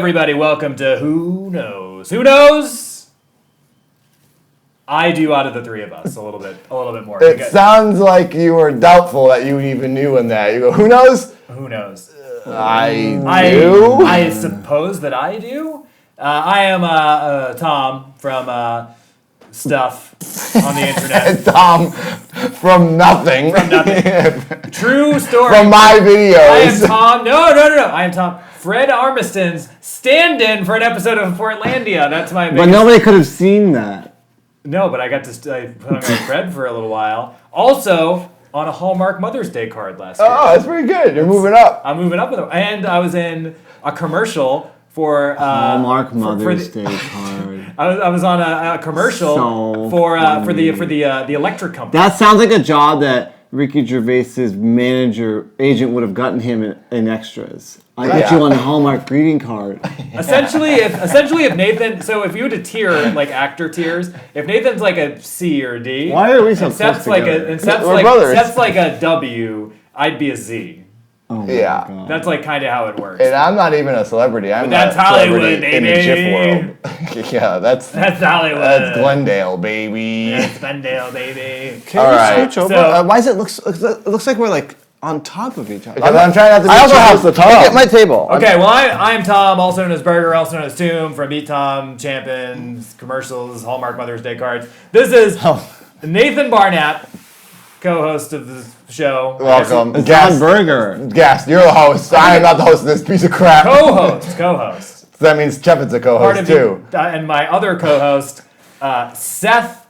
everybody. Welcome to Who Knows? Who knows? I do out of the three of us a little bit more. It sounds like you were doubtful that you even knew in that. You go, who knows? Who knows? I do. I suppose that I do. I am Tom from Stuff on the internet. Tom from nothing. From nothing. True story. From my videos. I am Tom. No. I am Tom. Fred Armiston's stand-in for an episode of Portlandia. That's my biggest... But nobody could have seen that. No, but I got to I hung out with Fred for a little while. Also, on a Hallmark Mother's Day card last year. Oh, that's pretty good. You're moving up. I'm moving up with it. And I was in a commercial for... Hallmark Mother's Day card. I was on a commercial for the electric company. That sounds like a job that Ricky Gervais's agent would have gotten him in extras. I got you on the Hallmark greeting card. Essentially, if Nathan, so if you had to tier like actor tiers, if Nathan's like a C or D, why are we so and close Seth's like together? Seth's like a W, I'd be a Z. Oh Yeah. God. That's like kind of how it works. And I'm not even a celebrity. I'm that's a celebrity Hollywood, in the baby. GIF world. Yeah, that's Hollywood. That's Glendale, baby. That's Glendale, baby. Can All we right. switch over? So- Why does it looks like we're like on top of each other? Because I'm trying not to be I also too have close to Tom. Look at my table. Okay, well, I'm Tom, also known as Burger, also known as Tomb, from Beat Tom, Champions, commercials, Hallmark Mother's Day cards. This is Nathan Barnett, co-host of the show. Welcome. It's Guest. John Berger. Guest. You're the host. I am not the host of this piece of crap. Co-host. So that means Chepin's a Part co-host of too. and my other co-host, Seth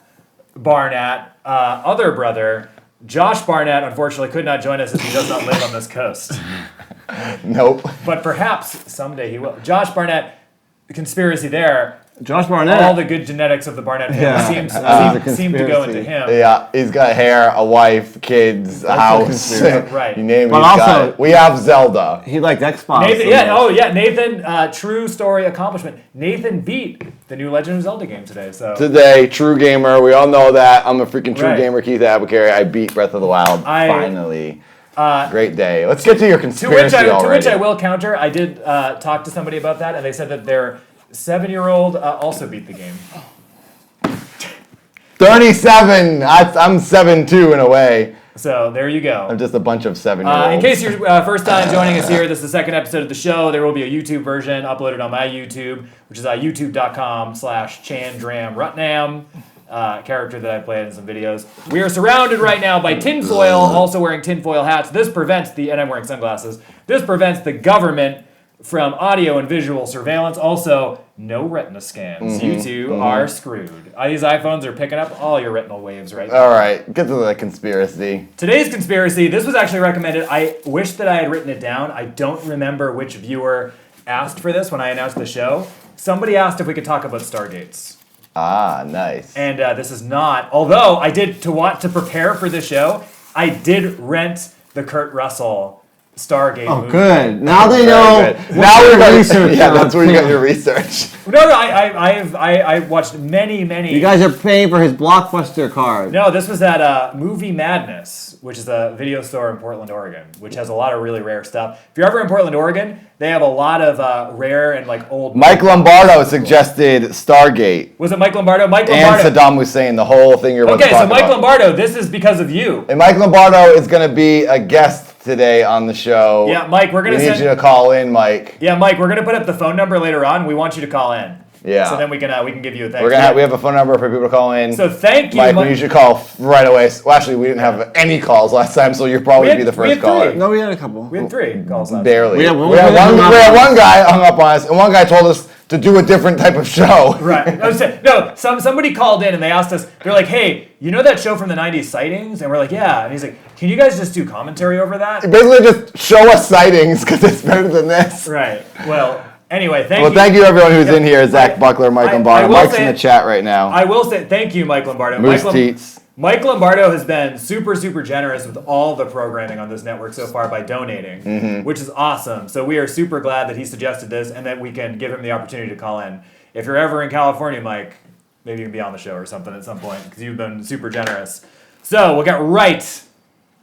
Barnett, other brother, Josh Barnett, unfortunately could not join us as he does not live on this coast. Nope. But perhaps someday he will. Josh Barnett, the conspiracy there. Josh Barnett. All the good genetics of the Barnett family Yeah. seem to go into him. Yeah, he's got hair, a wife, kids, a house. conspiracy. Right. You name it. But He's got also- it. We have Zelda. He liked Xbox. Nathan, Nathan, true story accomplishment. Nathan beat the new Legend of Zelda game today. So Today, true gamer. We all know that. I'm a freaking true Right. gamer, Keith Abacary. I beat Breath of the Wild finally. Great day. Let's get to your to conspiracy which I already. will counter. I did talk to somebody about that, and they said that their 7-year-old also beat the game. 37. I'm 7-2 in a way. So there you go. I'm just a bunch of 7-year-olds. In case you're first time joining us here, this is the second episode of the show. There will be a YouTube version uploaded on my YouTube, which is youtube.com/ChandramRutnam, character that I played in some videos. We are surrounded right now by tinfoil, also wearing tinfoil hats. This prevents and I'm wearing sunglasses. This prevents the government from audio and visual surveillance. Also, no retina scans. You two are screwed. These iPhones are picking up all your retinal waves right now. All right, get to the conspiracy. Today's conspiracy, this was actually recommended. I wish that I had written it down. I don't remember which viewer asked for this when I announced the show. Somebody asked if we could talk about Stargates. Ah, nice. And this is not, although I did, to prepare for the show, I did rent the Kurt Russell Stargate Oh, movie. good. Now they know. Now we're going research. Yeah, that's where you got your research. No, I watched many. You guys are paying for his Blockbuster card. No, this was at Movie Madness, which is a video store in Portland, Oregon, which has a lot of really rare stuff. If you're ever in Portland, Oregon, they have a lot of rare and like old. Mike Lombardo suggested Stargate. Was it Mike Lombardo? Mike And Lombardo. Saddam Hussein, the whole thing you're about to Okay, so talk Mike about. Lombardo, this is because of you. And Mike Lombardo is going to be a guest today on the show. Yeah, Mike, we're gonna We need send. you to call in, Mike. Yeah, Mike, we're gonna put up the phone number later on. We want you to call in. Yeah. So then we can give you a thanks. We have a phone number for people to call in. So thank you, Mike, you should call right away. Well, actually, we didn't have any calls last time, so you'll probably be the we first had caller. three. No, we had a couple. We had 3 calls last Barely. We had one- we had we had one guy hung up on us, and one guy told us to do a different type of show. Right. Somebody called in and they asked us, they're like, hey, you know that show from the 90s, Sightings? And we're like, yeah. And he's like, can you guys just do commentary over that? Basically, just show us sightings, because it's better than this. Right. Well, anyway, thank you. Well, thank you everyone who's Yeah, in here. Zach Buckler, Mike I Lombardo. will Mike's say- in the chat right now. I will say thank you, Mike Lombardo. Moose Teats. Mike Lombardo has been super, super generous with all the programming on this network so far by donating, which is awesome. So we are super glad that he suggested this and that we can give him the opportunity to call in. If you're ever in California, Mike, maybe you can be on the show or something at some point because you've been super generous. So we'll get right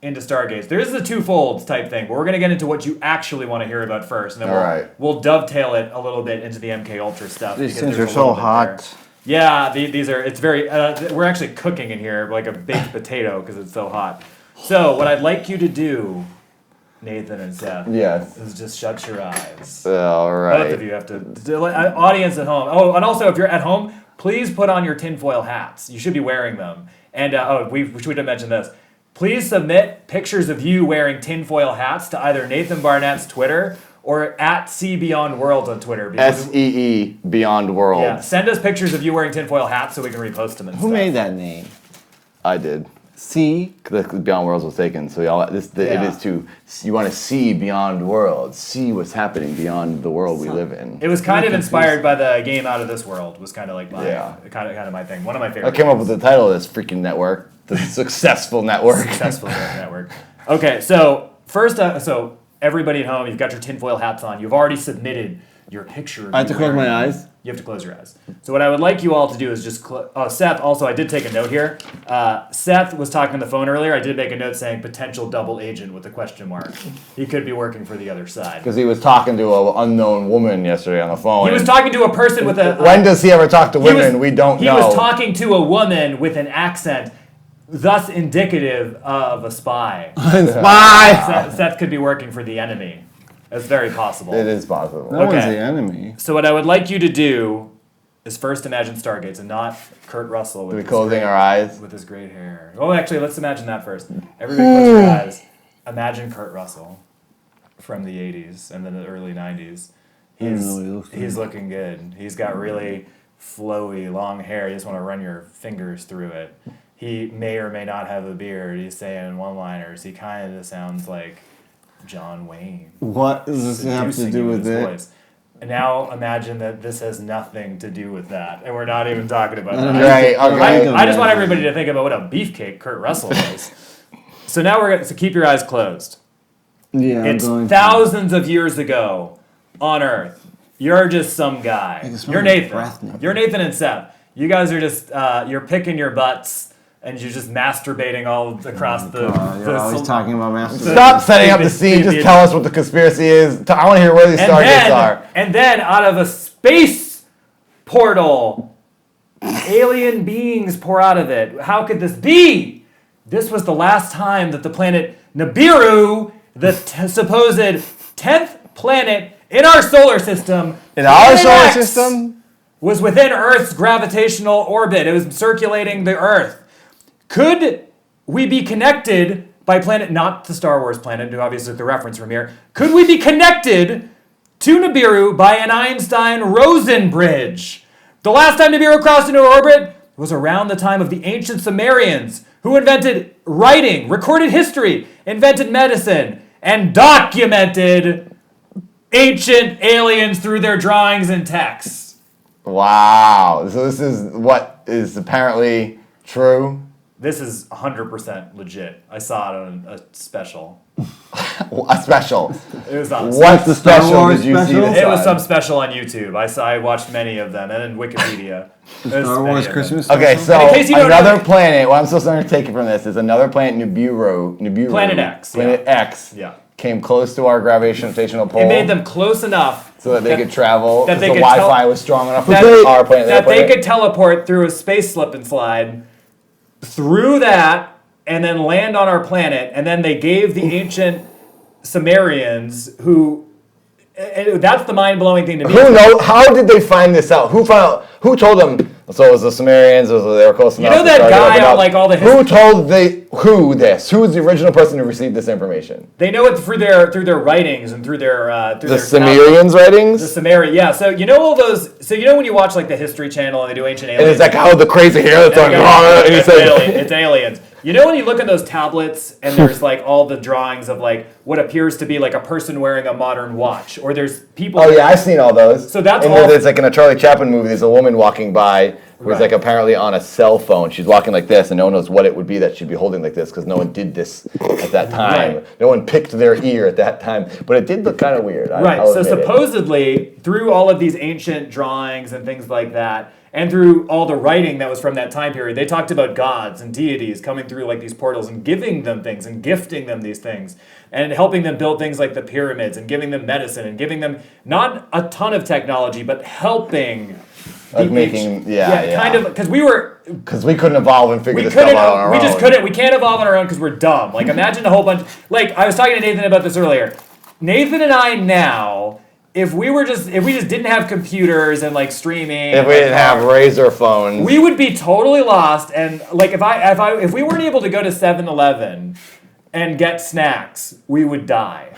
into Stargates. There is a twofold type thing, but we're going to get into what you actually want to hear about first, and then we'll dovetail it a little bit into the MK Ultra stuff. These things are so hot. There. Yeah, these are. It's very. We're actually cooking in here like a baked potato because it's so hot. So what I'd like you to do, Nathan and Seth, is just shut your eyes. All right. Both of you have to. Audience at home. Oh, and also if you're at home, please put on your tinfoil hats. You should be wearing them. And we should have mentioned this. Please submit pictures of you wearing tinfoil hats to either Nathan Barnett's Twitter or at See Beyond Worlds on Twitter. SEE Beyond Worlds. Yeah, send us pictures of you wearing tinfoil hats so we can repost them and Who made that name? I did. See? The Beyond Worlds was taken, so it is to, you want to see beyond worlds, see what's happening beyond the world we live in. It was kind of inspired by the game Out of This World, was kind of like my, kind of my thing. One of my favorite I came up with the title of this freaking network, the Successful Network. Successful Network. Okay, so first, so everybody at home, you've got your tinfoil hats on. You've already submitted your picture. I have to close my eyes? You have to close your eyes. So what I would like you all to do is just... Seth, also, I did take a note here. Seth was talking on the phone earlier. I did make a note saying potential double agent with a question mark. He could be working for the other side. Because he was talking to an unknown woman yesterday on the phone. He was talking to a person with a... when does he ever talk to women? We don't know. He was talking to a woman with an accent, thus indicative of a spy. Spy! Seth could be working for the enemy. That's very possible. It is possible. No one's the enemy. So what I would like you to do is first imagine Stargates and not Kurt Russell with closing our eyes with his great hair. Oh, actually, let's imagine that first. Everybody close your eyes. Imagine Kurt Russell from the 80s and then the early 90s. He's looking good. He's got really flowy, long hair. You just want to run your fingers through it. He may or may not have a beard. He's saying one-liners. He kind of sounds like John Wayne. What does this have to do with it? Voice. And now imagine that this has nothing to do with that, and we're not even talking about that. Right, okay. I just want everybody to think about what a beefcake Kurt Russell is. So now we're going to keep your eyes closed. Yeah, it's thousands of years ago on Earth. You're just some guy. You're Nathan. You're Nathan and Seth. You guys are just you're picking your butts. And you're just masturbating all across the... You're always talking about masturbating. Stop setting up the scene. Just tell us what the conspiracy is. I want to hear where these Stargates are. And then, out of a space portal, alien beings pour out of it. How could this be? This was the last time that the planet Nibiru, the supposed 10th planet in our solar system... In our solar system? ...was within Earth's gravitational orbit. It was circulating the Earth. Could we be connected by planet, not the Star Wars planet, obviously the reference from here, could we be connected to Nibiru by an Einstein-Rosen bridge? The last time Nibiru crossed into orbit was around the time of the ancient Sumerians, who invented writing, recorded history, invented medicine, and documented ancient aliens through their drawings and texts. Wow. So this is what is apparently true? This is 100% legit. I saw it on a special. A special? It was on what the special did you see? It was some special on YouTube. I watched many of them, and then Wikipedia. Star Wars Christmas. Okay, so another planet. What I'm still starting to take it from this is another planet, Nibiru. Planet X. Planet X. Yeah. Came close to our gravitational pull. It made them close enough so that they could travel. That the Wi-Fi was strong enough for our planet. That they could teleport through a space slip and slide. Through that, and then land on our planet, and then they gave the ancient Sumerians, who... That's the mind-blowing thing to me. How did they find this out? Who told them? So it was the Sumerians, they were close enough. You know that guy on like all the history? Who told this? Who was the original person who received this information? They know it through their writings and through their the Sumerians' writings? The Sumerian, yeah. So you know all those. So you know when you watch like the History Channel and they do ancient aliens. And it's like the crazy hair that's on. It's aliens. You know when you look at those tablets and there's like all the drawings of like what appears to be like a person wearing a modern watch, or there's people. Oh yeah, I've seen all those. So that's all. It's like in a Charlie Chaplin movie. There's a woman walking by who's like apparently on a cell phone. She's walking like this, and no one knows what it would be that she'd be holding like this because no one did this at that time. Right. No one picked their ear at that time. But it did look kind of weird. Right. So supposedly, through all of these ancient drawings and things like that, and through all the writing that was from that time period, they talked about gods and deities coming through like these portals and giving them things and gifting them these things and helping them build things like the pyramids and giving them medicine and giving them not a ton of technology, but helping. Like making, kind of, because we couldn't evolve and figure this stuff out on our own. We just couldn't. We can't evolve on our own because we're dumb. Like, imagine a whole bunch. Like, I was talking to Nathan about this earlier. Nathan and I now, if we just didn't have computers and like streaming, if we didn't have razor phones, we would be totally lost. And like, if we weren't able to go to 7-Eleven and get snacks, we would die.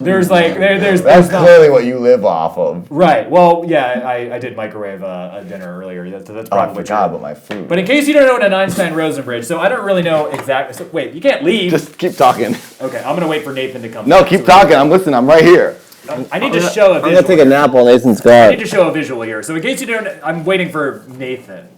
There's that's clearly what you live off of. Right. Well, yeah, I did microwave a dinner earlier. That's probably I forgot about my food. But in case you don't know what an Einstein-Rosen bridge, so I don't really know exactly. So wait, you can't leave. Just keep talking. Okay, I'm gonna wait for Nathan to come. No, keep talking. I'm listening. I'm right here. I need to show a visual. I'm gonna take a nap while Nathan's I gone. need to show a visual here. So in case you don't, I'm waiting for Nathan.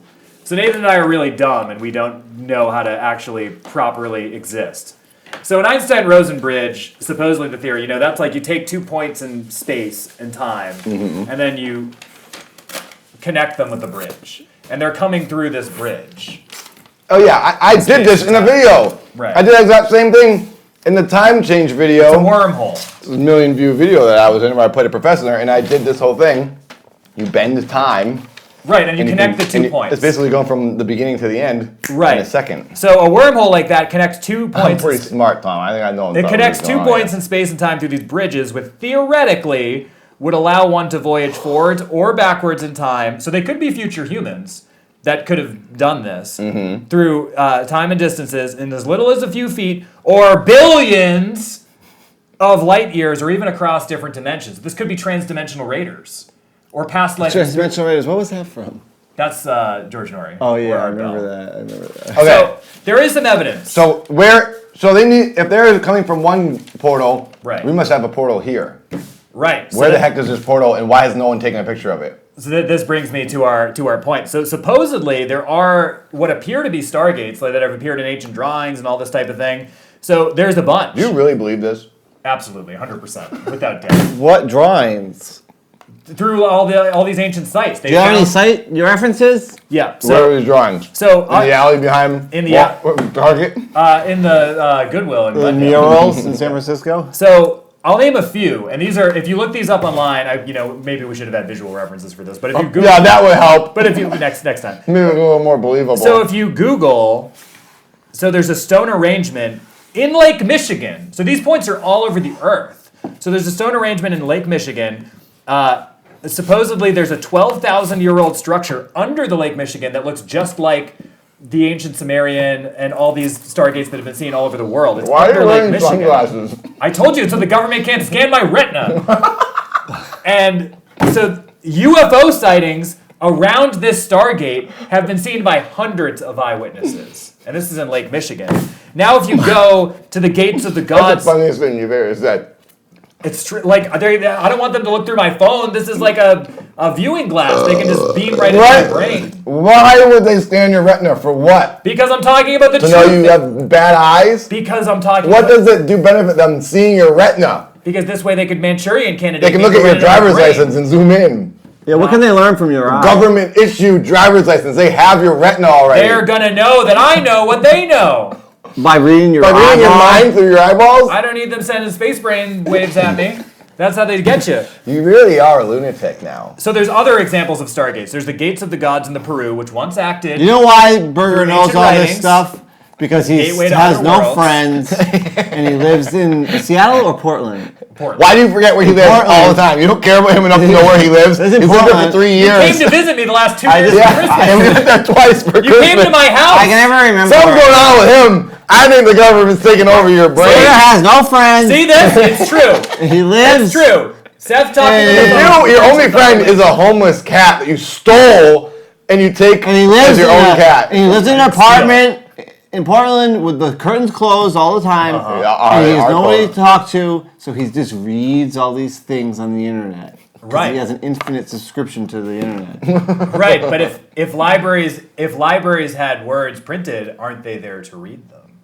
So Nathan and I are really dumb, and we don't know how to actually properly exist. So an Einstein-Rosen bridge, supposedly the theory, that's like you take 2 points in space and time, and then you connect them with a bridge. And they're coming through this bridge. Oh yeah, I did this in a video. Right. I did the exact same thing in the time change video. It's a wormhole. It was a 1 million view video that I was in where I played a professor, and I did this whole thing. You bend the time. Right, and you connect the 2 points. It's basically going from the beginning to the end in a second. So a wormhole like that connects 2 points. I'm pretty smart, Tom. I think I know. It connects 2 points in space and time through these bridges, which theoretically would allow one to voyage forwards or backwards in time. So they could be future humans that could have done this through time and distances in as little as a few feet or billions of light years or even across different dimensions. This could be transdimensional raiders. Or past life. Transdimensional Raiders. What was that from? That's George Norrie. Oh yeah, I remember that. Okay. So there is some evidence. So they need, if they're coming from one portal, right, we must have a portal here. Right. Where the heck is this portal, and why has no one taken a picture of it? So this brings me to our point. So supposedly there are what appear to be Stargates that have appeared in ancient drawings and all this type of thing. So there's a bunch. Do you really believe this? Absolutely, 100%, without doubt. What drawings? Through all these ancient sites. Do you have any site references? Yeah. Where are these drawings? So in the alley behind Target? In the Goodwill in the murals in San Francisco. So I'll name a few, and these are, if you look these up online, maybe we should have had visual references for this, but if you Google, yeah, that would help. But if you next time, maybe a little more believable. So if you Google, so there's a stone arrangement in Lake Michigan. So these points are all over the earth. So there's a stone arrangement in Lake Michigan. Supposedly there's a 12,000-year-old structure under the Lake Michigan that looks just like the ancient Sumerian and all these Stargates that have been seen all over the world. It's Why are under you Lake wearing Michigan. sunglasses? I told you, so the government can't scan my retina. And so UFO sightings around this Stargate have been seen by hundreds of eyewitnesses. And this is in Lake Michigan. Now if you go to the gates of the gods... That's the funniest thing you've ever said. It's true. Like, I don't want them to look through my phone. This is like a viewing glass. They can just beam right into my brain. Why would they scan your retina? For what? Because I'm talking about the truth. To know you have bad eyes? Because I'm talking What does it do benefit them seeing your retina? Because this way they could Manchurian candidate. They can look at your driver's license and zoom in. Yeah, what can they learn from your eyes? Government issued driver's license. They have your retina already. They're going to know that I know what they know. By reading your mind through your eyeballs? I don't need them sending space brain waves at me. That's how they get you. You really are a lunatic now. So there's other examples of Stargates. There's the Gates of the Gods in the Peru, which once acted. You know why Berger knows all writings. this stuff? Because he has no friends, and he lives in Seattle or Portland? Why do you forget where he lives all the time? You don't care about him enough to know where he lives. He's lived there for 3 years. You came to visit me the last 2 years for Christmas. I went there twice for Christmas. You came to my house. I can never remember. Something's going on with him. I think the government's taking over your brain. Berger has no friends. See this? It's true. He lives. It's true. Seth talking to you. Your only friend is a homeless cat that you stole and you take as your own cat. And he lives in an apartment in Portland with the curtains closed all the time. And he has nobody to talk to, so he just reads all these things on the internet. Right. He has an infinite subscription to the internet. Right, but if libraries had words printed, aren't they there to read them?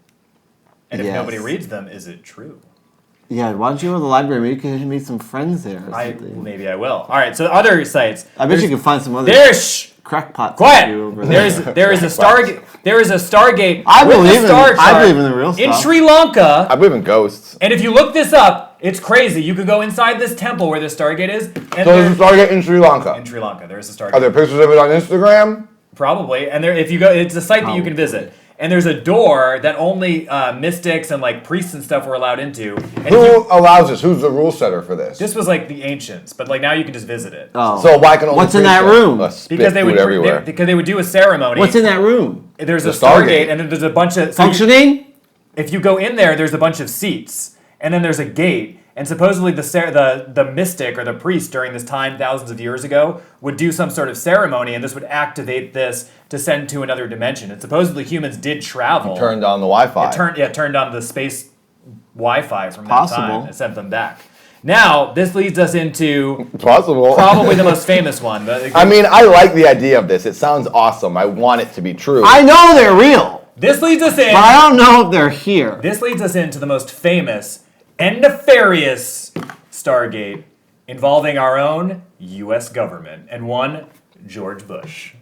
And if Yes. nobody reads them, is it true? Yeah, why don't you go to the library? Maybe you can meet some friends there. Or something. Maybe I will. All right, so other sites. I bet you can find some other There's crackpots. quiet. Over there. There is a Stargate. I with believe a in. star I chart believe in the real stuff. in Sri Lanka. I believe in ghosts. And if you look this up, it's crazy. You could go inside this temple where the Stargate is. And So there's a Stargate in Sri Lanka. in Sri Lanka, there's a Stargate. Are there pictures of it on Instagram? Probably. And there, if you go, it's a site that you can visit. And there's a door that only mystics and like priests and stuff were allowed into. And Who allows this? Who's the rule setter for this? this was like the ancients, but like now you can just visit it. Oh. So why can only What's in priests that go? room? Spit Because they food would everywhere. because they would do a ceremony. What's in that room? There's a The Stargate. Stargate, and then there's a bunch of so you- Functioning? if you go in there, there's a bunch of seats, and then there's a gate, and supposedly the mystic or the priest during this time, thousands of years ago, would do some sort of ceremony, and this would activate this to send to another dimension. And supposedly humans did travel. Turned on the Wi-Fi. Turned on the space Wi-Fi from that Possible. time and sent them back. Now this leads us into Possible. probably the most famous one. I mean, I like the idea of this. It sounds awesome. I want it to be true. I know they're real, This leads us in. but I don't know if they're here. This leads us into the most famous and nefarious Stargate involving our own U.S. government and one George Bush.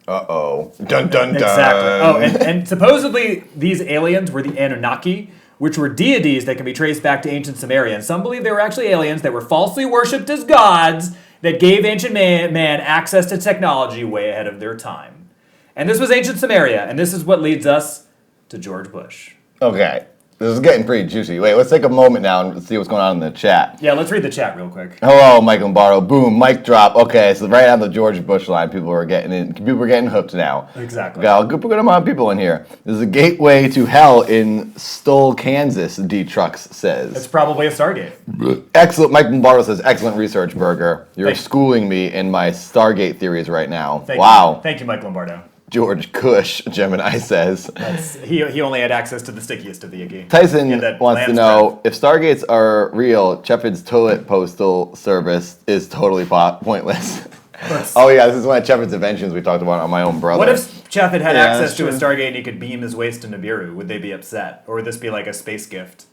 Uh-oh. Dun, dun, dun. Exactly. Oh, and supposedly these aliens were the Anunnaki, which were deities that can be traced back to ancient Sumeria. And some believe they were actually aliens that were falsely worshipped as gods that gave ancient man access to technology way ahead of their time. And this was ancient Sumeria, and this is what leads us to George Bush. Okay. This is getting pretty juicy. Wait, let's take a moment now and see what's going on in the chat. Yeah, let's read the chat real quick. Hello, Mike Lombardo. Boom, mic drop. Okay, so right on the George Bush line, people are getting hooked now. Exactly. Got a good amount of people in here. There's a gateway to hell in Stoll, Kansas, D Trucks It's says. probably a Stargate. Excellent. Mike Lombardo says, excellent research, Burger. You're Thank you. schooling me in my Stargate theories right now. Thank Wow. You. Thank you, Mike Lombardo. George Kush, Gemini says. He only had access to the stickiest of the Iggy. Tyson Yeah, that wants to lamb's know if Stargates are real, Chefford's toilet postal service is totally pointless. Oh yeah, this is one of Chefford's inventions we talked about on My Own Brother. What if Chaffet had Yeah, access that's to a true. Stargate and he could beam his waste to Nibiru? Would they be upset? Or would this be like a space gift?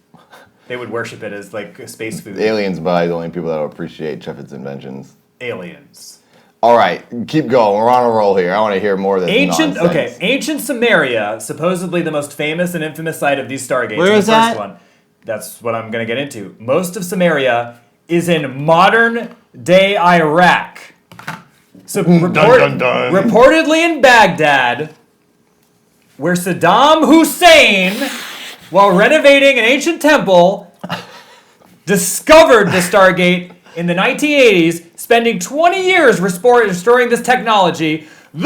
They would worship it as like a space food. Aliens by the only people that will appreciate Chefford's inventions. Aliens. All right, keep going. We're on a roll here. I want to hear more of this Ancient nonsense. ancient Sumeria, supposedly the most famous and infamous site of these Stargates. Where and is the first that? one. That's what I'm gonna get into. Most of Sumeria is in modern day Iraq. So reportedly in Baghdad, where Saddam Hussein, while renovating an ancient temple, discovered the Stargate in the 1980s, spending 20 years restoring this technology. The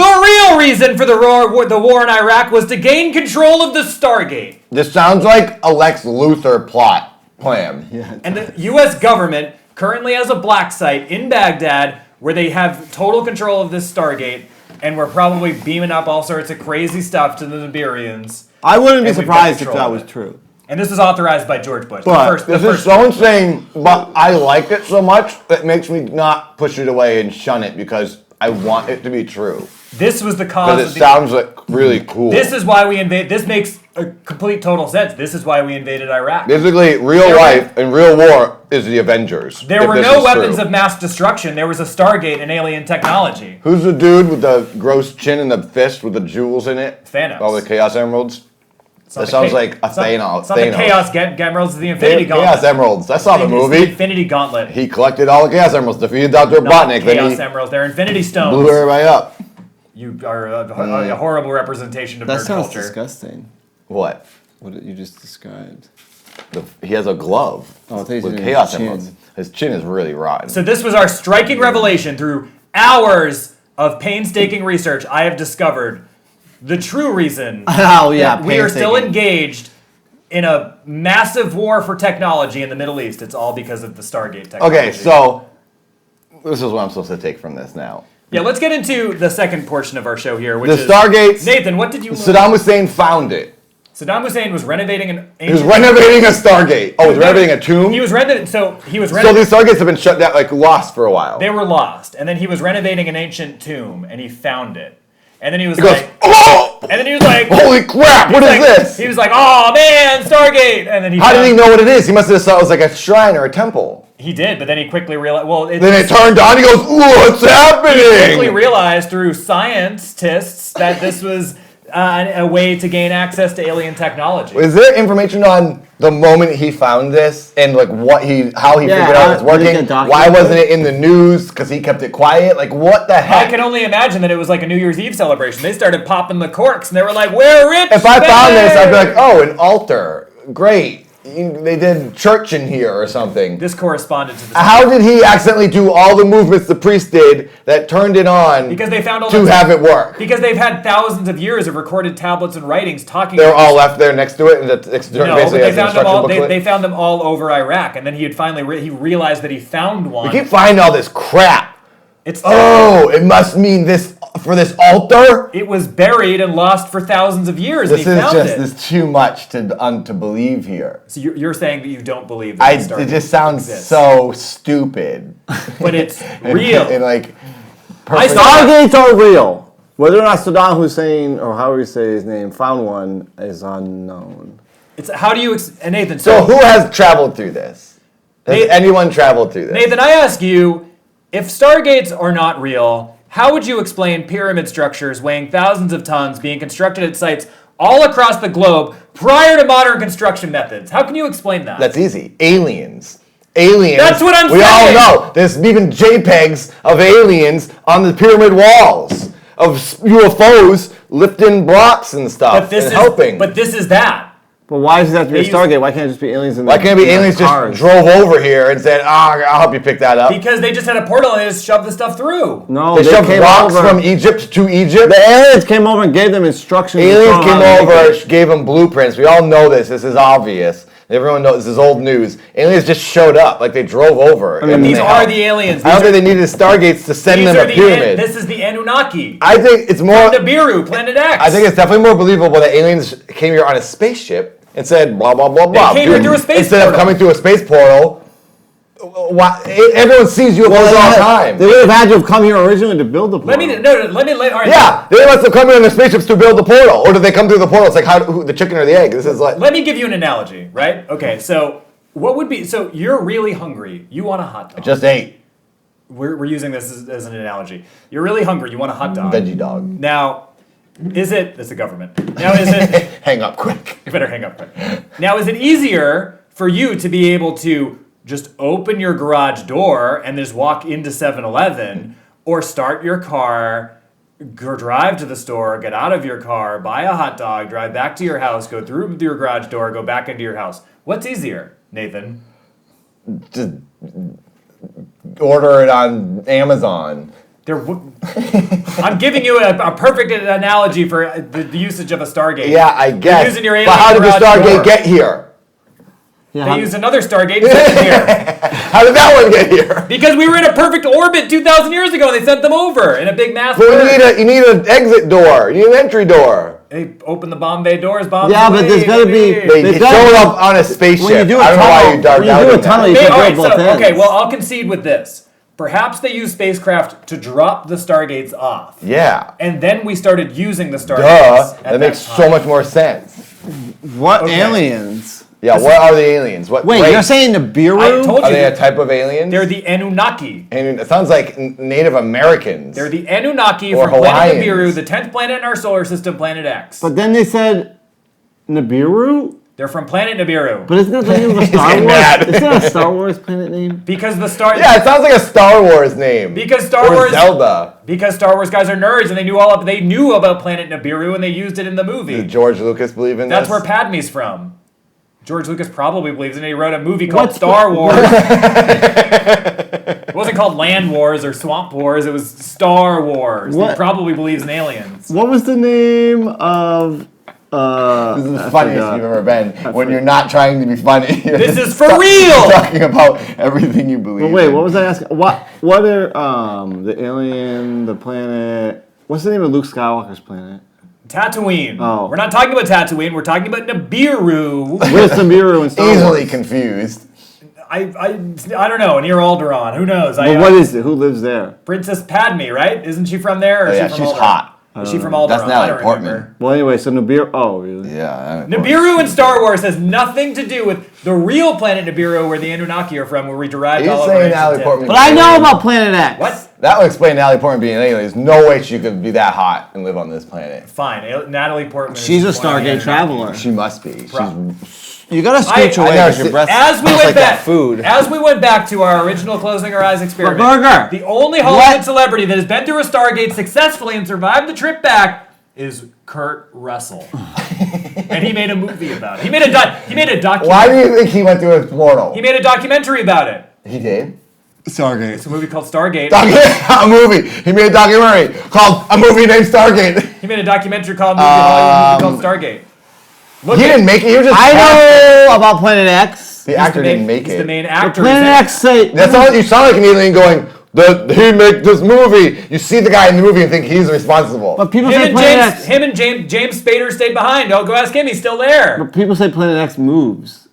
real reason for the war in Iraq was to gain control of the Stargate. This sounds like a Lex Luthor plot plan. Yeah. And the U.S. government currently has a black site in Baghdad where they have total control of this Stargate, and we're probably beaming up all sorts of crazy stuff to the Nibirians. I wouldn't be And we've got surprised if control that of was it. true. And this was authorized by George Bush. But This is so insane, but I like it so much that it makes me not push it away and shun it because I want it to be true. This was the cause Because of it the... sounds like really cool. This is why we invade. This makes a complete total sense. This is why we invaded Iraq. Basically, real life and real war is the Avengers. There if were this no is weapons true. of mass destruction. There was a Stargate and alien technology. Who's the dude with the gross chin and the fist with the jewels in it? Thanos. All the Chaos Emeralds? It's not That the sounds Cha- like a it's not- Thanos. It's not the Chaos Emeralds, it's the Infinity Gauntlet. Chaos Emeralds. I saw the It's the movie. Infinity Gauntlet. He collected all the Chaos Emeralds, defeated Dr. Not Robotnik, Chaos then he Emeralds. They're Infinity Stones. blew everybody up. You are a horrible representation of That nerd sounds culture. disgusting. What? What you just described. He has a glove Oh, I thought you with said Chaos his chin. Emeralds. His chin is really rotten. So this was our striking revelation. Through hours of painstaking research, I have discovered the true reason Oh yeah, that we are still painstaking. engaged in a massive war for technology in the Middle East. It's all because of the Stargate technology. Okay, so this is what I'm supposed to take from this now. Yeah, let's get into the second portion of our show here, which The is... Stargates, Nathan, what did you... Saddam Hussein found it. Saddam Hussein was renovating an He was ancient... renovating a Stargate. Oh, he's renovating a tomb? He was renovating... So these Stargates have been shut down, like lost for a while. They were lost. And then he was renovating an ancient tomb, and he found it. And then he was He goes, like... oh! And then he was like... Holy crap, what is this? He was like, oh, man, Stargate! And then he How did he know what it is? He must have thought it was like a shrine or a temple. He did, but then he quickly realized... Well, Then it turned on, he goes, what's happening? He quickly realized through scientists that this was a way to gain access to alien technology. Is there information on the moment he found this and like how he figured out it was working? Why wasn't it in the news? Because he kept it quiet? Like what the heck? I can only imagine that it was like a New Year's Eve celebration. They started popping the corks and they were like, we're rich! If I found this, I'd be like, oh, an altar. Great. They did church in here or something. This corresponded to the... How did he accidentally do all the movements the priest did that turned it on because they found all to have it work? Because they've had thousands of years of recorded tablets and writings talking... They're all left there next to it? And No, but they found them all over Iraq. And then he had finally... he realized that he found one. We keep finding all this crap. It's it must mean this for this altar? It was buried and lost for thousands of years. This is too much to believe here. So you're saying that you don't believe that it just sounds so stupid. But it's real. and like, Stargates are real. Whether or not Saddam Hussein, or however you say his name, found one is unknown. It's how do you... and Nathan... So who has traveled through this? Has anyone traveled through this? Nathan, I ask you, if Stargates are not real... how would you explain pyramid structures weighing thousands of tons being constructed at sites all across the globe prior to modern construction methods? How can you explain that? That's easy. Aliens. Aliens. That's what I'm saying. We all know. There's even JPEGs of aliens on the pyramid walls of UFOs lifting blocks and stuff helping. But this is that. But why does it have to be a Stargate? Why can't it just be aliens in Why can't it be aliens just drove over here and said, I'll help you pick that up? Because they just had a portal and they just shoved the stuff through. No, they shoved rocks from Egypt to Egypt. The aliens came over and gave them instructions. Aliens came over, gave them blueprints. We all know this. This is obvious. Everyone knows this is old news. Aliens just showed up, like they drove over. I mean, these are the aliens. I don't think they needed Stargates to send them a pyramid. This is the Anunnaki. I think it's more... From Nibiru, Planet X. I think it's definitely more believable that aliens came here on a spaceship and said blah, blah, blah, blah. They came here through a space Instead portal. of coming through a space portal. Everyone sees UFOs all the time. They would have had to have come here originally to build the portal. All right, yeah, they must have come here in their spaceships to build the portal. Or did they come through the portal? It's like the chicken or the egg. This is like... Let me give you an analogy, right? Okay, so what would be... So you're really hungry. You want a hot dog. I just ate. We're using this as an analogy. You're really hungry. You want a hot dog. Veggie dog. Now, it's the government. Now, is it... Hang up quick. You better hang up quick. Now, is it easier for you to be able to just open your garage door and just walk into 7-Eleven, or start your car, drive to the store, get out of your car, buy a hot dog, drive back to your house, go through your garage door, go back into your house? What's easier, Nathan? Just order it on Amazon. I'm giving you a perfect analogy for the usage of a Stargate. Yeah, I guess. You're using your alien but how did the Stargate door. get here? Yeah, They used another Stargate to get here. How did that one get here? Because we were in a perfect orbit 2,000 years ago, and they sent them over in a big mass. But you need an exit door. You need an entry door. They open the Bombay doors, Bombay. Yeah, but there's gotta be... They showed up on a spaceship. When you do a I don't know why you dark out. when you do a tunnel, you can build both ends. Okay, well, I'll concede with this. Perhaps they used spacecraft to drop the Stargates off. Yeah. And then we started using the Stargates. Duh. at That makes so much more sense. What aliens? Yeah, what are the aliens? What Wait, race? you're saying I Nibiru? told Are you. they a type of aliens? They're the Anunnaki. And it sounds like Native Americans. They're the Anunnaki Or from planet Hawaiians. Nibiru, the 10th planet in our solar system, Planet X. But then they said Nibiru? They're from planet Nibiru. But isn't that the name of a Star getting Wars? mad. Isn't that a Star Wars planet name? Because the Star... Yeah, it sounds like a Star Wars name. Because Star or Wars... Zelda. Because Star Wars guys are nerds, and they knew about planet Nibiru, and they used it in the movie. Did George Lucas believe in That's this? where Padme's from. George Lucas probably believes in it. He wrote a movie called Star Wars. It wasn't called Land Wars or Swamp Wars. It was Star Wars. What? He probably believes in aliens. What was the name of... This is the funniest you've ever been. When you're not trying to be funny. This is for real! Talking about everything you believe But wait, in. what was I asking? What are the alien, the planet... What's the name of Luke Skywalker's planet? Tatooine. Oh. We're not talking about Tatooine. We're talking about Nibiru. Where's Nibiru in Star Wars? Easily confused. I don't know. Near Alderaan. Who knows? But what is it? Who lives there? Princess Padme, right? Isn't she from there? Or Oh, is yeah, she from she's Alderaan? hot. Is she from Alderaan? That's I Natalie don't Portman. remember. Well, anyway, so Nibiru. Oh, really? Yeah. Nibiru in Star Wars has nothing to do with the real planet Nibiru, where the Anunnaki are from, where we derived all of our saying ancient Natalie tales. Portman? But I know about Planet X. What? That would explain Natalie Portman being an alien. There's no way she could be that hot and live on this planet. Fine. Natalie Portman. She's a is one of the Stargate Anunnaki. traveler. She must be. You gotta scooch I away know, because your breath As we smells went like back, that food. as we went back to our original closing our eyes experiment, burger. the only Hollywood What? celebrity that has been through a Stargate successfully and survived the trip back is Kurt Russell, and he made a movie about it. He made a documentary. Why do you think he went through his portal? He made a documentary about it. He did? Stargate. It's a movie called Stargate. A movie. He made a documentary called A Movie Named Stargate. He made a documentary called Stargate. Look He at- didn't make it. He was just I cast. know about Planet X. The actor didn't make He's it. the main But actor. Planet X say That's all you sound like an alien going, he made this movie. You see the guy in the movie and think he's responsible. But people Him say and, Planet James, X. him and James Spader stayed behind. Oh, go ask him. He's still there. But people say Planet X moves.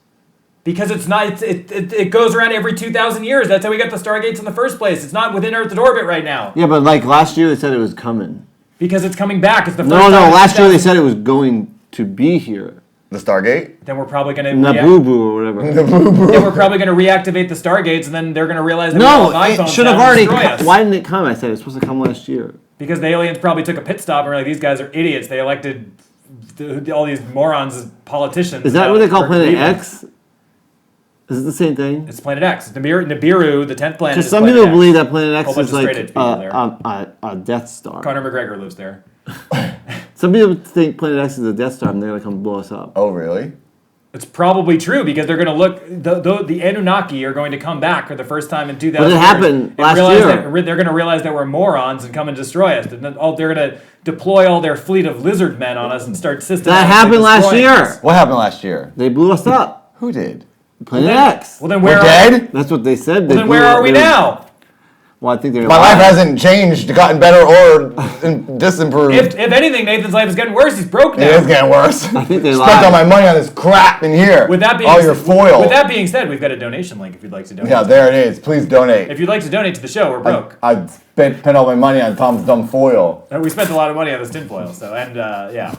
Because it's not. It goes around every 2,000 years. That's how we got the Stargates in the first place. It's not within Earth's orbit right now. Yeah, but like last year they said it was coming. Because it's coming back. It's the first No, time no. in Last year they 2000. said it was going to be here. The Stargate? Then we're probably going to. Naboo or whatever. Then we're probably going to reactivate the Stargates, and then they're going to realize that we No, have it iPhones should now have and already. destroy us. Why didn't it come? I said it was supposed to come last year. Because the aliens probably took a pit stop and were like, these guys are idiots. They elected all these morons as politicians. Is that now what they call for Planet Cleveland. X? Is it the same thing? It's Planet X. It's Nibiru, the 10th planet. Because is some Planet people X. believe that Planet X Whole bunch is of like straight-edge people there. a Death Star. Conor McGregor lives there. Some people think Planet X is a Death Star and they're gonna come blow us up. Oh, really? It's probably true because they're going to look. The Anunnaki are going to come back for the first time in 2,000 But it years happened and last realize year. that they're going to realize that we're morons and come and destroy us. And then they're going to deploy all their fleet of lizard men on us and start systematically That happened last destroying year. us. What happened last year? They blew us up. Who did? Planet then- X. Well, then We're where dead? That's what they said. Well, then where are we now? Well, I think they're. My life hasn't changed, gotten better, or disimproved. If anything, Nathan's life is getting worse. He's broke now. It is getting worse. I think they Spent lied. all my money on this crap in here. With that being all your foil. With that being said, we've got a donation link if you'd like to donate. Yeah, there it is. Please donate. If you'd like to donate to the show, we're broke. I spent all my money on Tom's dumb foil. We spent a lot of money on this tinfoil, so yeah.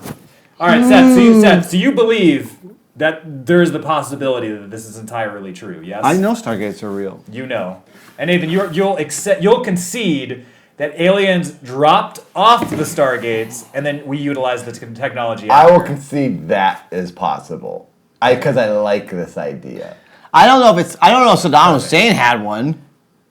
All right, Seth. So you believe that there is the possibility that this is entirely true? Yes. I know Stargates are real. You know, and Nathan, you'll concede that aliens dropped off the Stargates and then we utilized the technology. I will after. concede that is possible. Because I like this idea. I don't know if Saddam Hussein had one,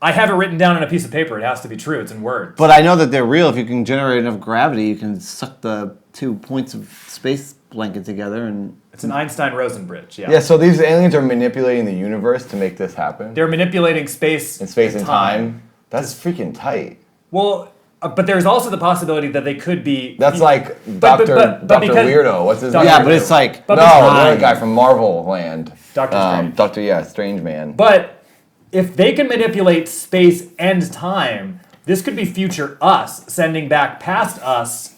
I have it written down on a piece of paper. It has to be true. It's in words. but I know that they're real. If you can generate enough gravity, you can suck the 2 points of space blanket together and. It's an Einstein-Rosen bridge. Yeah. Yeah, so these aliens are manipulating the universe to make this happen. They're manipulating space. In space and time. That's freaking tight. Well, but there's also the possibility that they could be. That's like but Dr. because- Weirdo. What's his Dr. name? Yeah, but it's like. But No, because- the other guy from Marvel Land. Doctor Strange. Strange Man. But if they can manipulate space and time, this could be future us sending back past us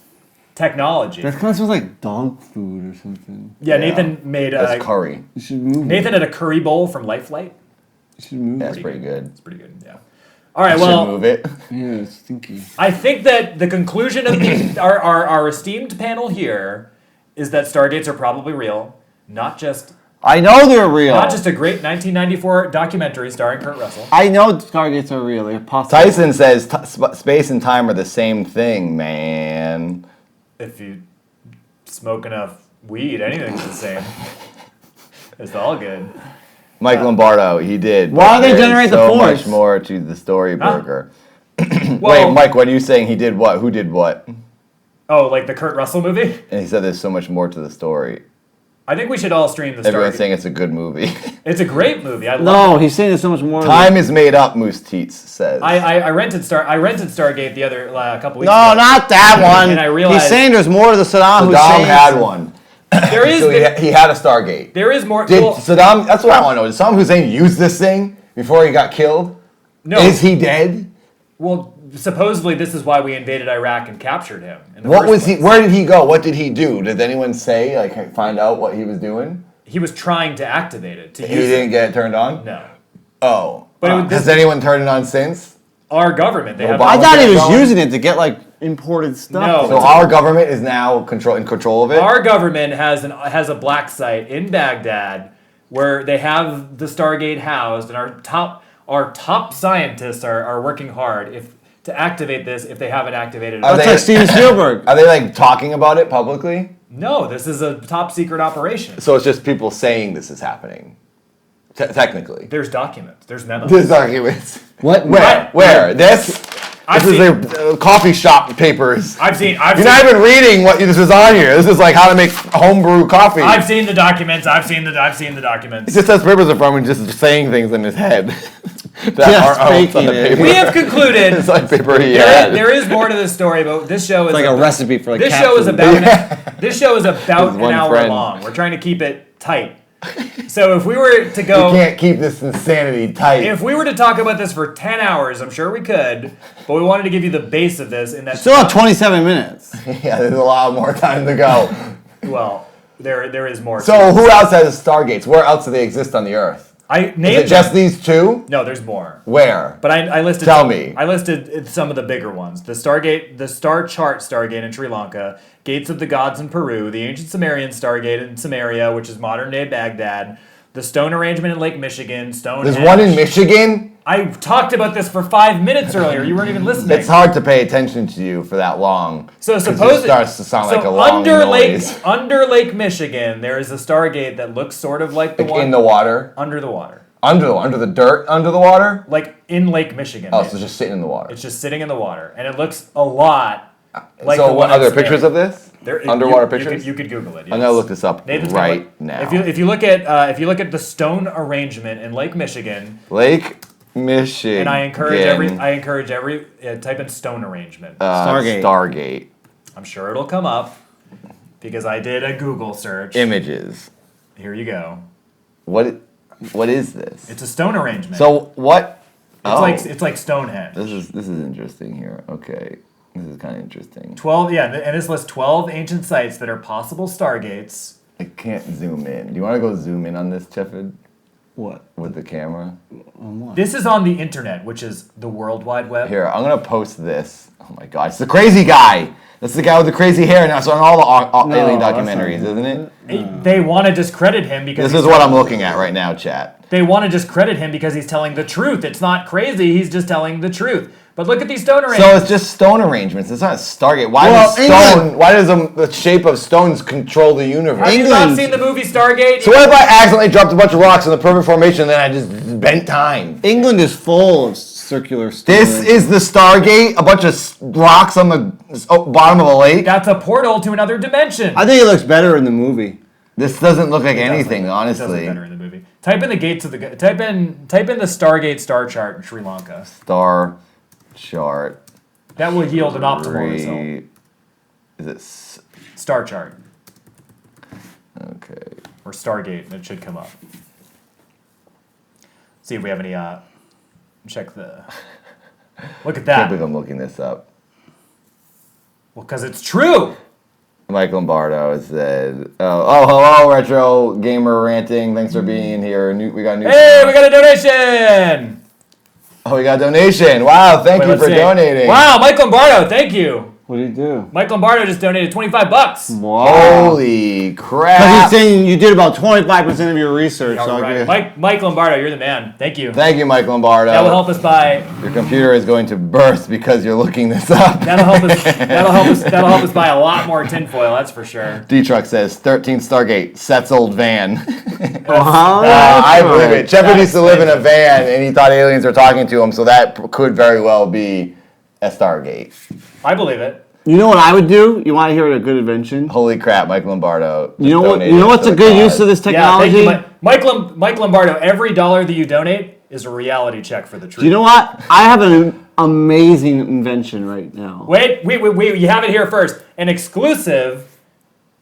technology. That kind of smells like dog food or something. Yeah, Nathan made That's curry. You should move. Nathan had a curry bowl from Life Flight. You should move. That's pretty good. It's pretty good. Yeah. All right. Should Well, move it. Yeah, it's stinky. I think that the conclusion of our esteemed panel here is that Stargates are probably real, not just I know they're real. a great 1994 documentary starring Kurt Russell. I know Stargates are real. They're possible. Tyson says space and time are the same thing, man. If you smoke enough weed, anything's the same. It's all good. Mike Lombardo, he did. Why do they There's generate the so force? much more to the story burger. Well, Wait, Mike, what are you saying? He did what? Who did what? Oh, like the Kurt Russell movie? And he said there's so much more to the story. I think we should all stream the Everyone's Stargate. saying it's a good movie. It's a great movie. I love No, it. he's saying there's so much more. Time is made up, Moose Teats says. I rented Stargate the other couple weeks No, ago. not that one. And I realized- he's saying there's more to the Saddam Saddam Hussein. had one. There is So he had a Stargate. there is more. Did well, Saddam, that's what I want to know. Did Saddam Hussein use this thing before he got killed? no. Is he dead? Well, supposedly this is why we invaded Iraq and captured him. In the What first was he? place. Where did he go? What did he do? Did anyone say, like, find out what he was doing? He was trying to activate it. To He use didn't it. get it turned on? No. Oh. But it was- Has anyone turned it on since? Our government. They have. Obama- I thought he was going? using it to get like imported stuff. No. So our government is now in control of it? Our government has a black site in Baghdad where they have the Stargate housed, and our top scientists are working hard to activate this if they haven't activated it. That's like Steven Spielberg. Are they, like, talking about it publicly? No, this is a top secret operation. So it's just people saying this is happening. Technically. There's documents. There's memos. This documents. What? Where? Where? This? I've This is seen- their coffee shop papers. I've seen. You're not even reading what this is on here. This is like how to make homebrew coffee. I've seen the documents. I've seen the documents. It just says papers are from and just saying things in his head. that Just on the faking it. paper. We have concluded. It's like paper he There had. is, there is more to this story, but this show is It's like a recipe for like This cat show is food. about this show is about His an one hour friend. long. We're trying to keep it tight. So if we were to You go, can't keep this insanity tight. if we were to talk about this for 10 hours, I'm sure we could. But we wanted to give you the base of this, and that's Still have 27 minutes. yeah, there's a lot more time to go. well, there is more. So who else has Stargates? Where else do they exist on the Earth? I Is named it just them. these two? No, there's more. Where? But I listed. Tell me. I listed some of the bigger ones: the Stargate, the Star Chart Stargate in Sri Lanka, Gates of the Gods in Peru, the ancient Sumerian Stargate in Samaria, which is modern day Baghdad, the Stone Arrangement in Lake Michigan, Stonehenge. There's one in Michigan? I talked about this for 5 minutes earlier. You weren't even listening. It's hard to pay attention to you for that long. So 'cause suppose it starts to sound like a long under noise. under Lake Michigan, there is a Stargate that looks sort of like the Like one in the water? under the water, Under the dirt under the water? like in Lake Michigan. Oh, so it's just sitting in the water. It's just sitting in the water, and it looks a lot like so the what one are there in pictures Samaria. of this? There- Underwater you pictures? You could Google it. I'm gonna look this up Nathan's gonna right look- now. If you look at the stone arrangement in Lake Michigan, Lake Michigan. and I encourage every type in stone arrangement. Stargate. Stargate. I'm sure it'll come up because I did a Google search. Images. Here you go. What is this? It's a stone arrangement. So what? It's like Stonehenge. This is interesting here. Okay, this is kind of interesting. 12, yeah, and this lists 12 ancient sites that are possible Stargates. I can't zoom in. Do you want to go zoom in on this, Chefford, What? with the camera? This is on the internet, which is the World Wide Web. Here, I'm gonna post this. Oh my God, it's the crazy guy. That's the guy with the crazy hair. Now it's on all the alien that's documentaries, not- isn't it? They want to discredit him because This is what I'm looking at right now, chat. They want to discredit him because he's telling the truth. It's not crazy. He's just telling the truth. But look at these stone So arrangements. it's just stone arrangements. It's not a Stargate. Why Well, does England- Why does the shape of stones control the universe? Have you not England- seen the movie Stargate? So what if I accidentally dropped a bunch of rocks in the perfect formation and then I just bent time? England is full of circular stone. This is the Stargate, a bunch of rocks on the bottom of a lake. That's a portal to another dimension. I think it looks better in the movie. This doesn't look like It does anything, look- It does look honestly. better in the movie. Type in the gates of the type in the Stargate star chart in Sri Lanka. Star chart. That will yield an optimal result. Is it? Star chart Okay. or Stargate, and it should come up. See if we have any. Check the. Look at I can't that. believe I'm looking this up. Well, because it's true. Mike Lombardo said, hello, Retro Gamer Ranting. Thanks for being here. We got new. Hey, we got a donation. Oh, we got a donation. Wow, thank Wait, you let's for see. donating. Wow, Mike Lombardo, thank you. What do you do? Mike Lombardo just donated $25. Wow. Holy Because crap. he's saying you did about 25% of your research. All so I'll right. give you- Mike Lombardo, you're the man. Thank you. Thank you, Mike Lombardo. That will help us buy. Your computer is going to burst because you're looking this up. That'll help us. That'll help us buy a lot more tinfoil. That's for sure. D-Truck says, 13 Stargate, Seth's old van. that's I believe right. it. Shepard That's used to live in a van and he thought aliens were talking to him, so that could very well be a Stargate. I believe it. You know what I would do? You want to hear a good invention? Holy crap, Mike Lombardo. You know what? donated You know what's to a the good cause. use of this Yeah, thank technology? you, Mike Lombardo. Every dollar that you donate is a reality check for the truth. Do you know what? I have an amazing invention right now. Wait, you have it here first. An exclusive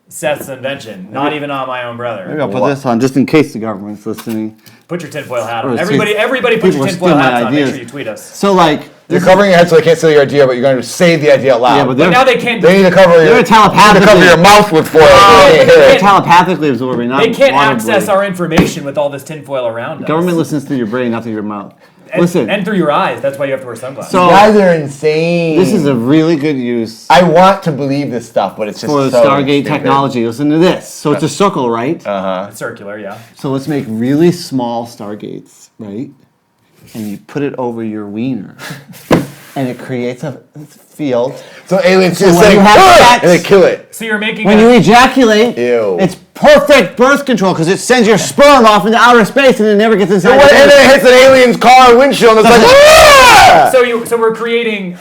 Seth's invention. Not even on my own brother. Maybe I'll put What? this on just in case the government's listening. Put your tinfoil hat on. Or Everybody put people your are tinfoil stealing my hats on. Make ideas. sure you tweet us. So, like, You're covering your head so they can't steal your idea, but you're going to say the idea out loud. Yeah, but But now they can't. they need to cover your. They're telepathically. They need to cover your mouth with foil. so they can't hear They're it. telepathically absorbing, not They can't audibly. access our information with all this tinfoil around us. Government listens to your brain, not to your mouth. and, Listen, and through your eyes. That's why you have to wear sunglasses. So- You guys are insane. this is a really good use I want to believe this stuff, but it's just for the so Stargate stupid. technology. Listen to this. So it's a circle, right? It's circular, yeah. So let's make really small Stargates, right? And you put it over your wiener. And it creates a field. So aliens So just when say, you have "Ah!" sex- and they kill it. So you're making When you ejaculate, Ew. it's perfect birth control because it sends your sperm off into outer space and it never gets inside. And the then baby. it hits an alien's car windshield and it's like, "Ah!" so we're creating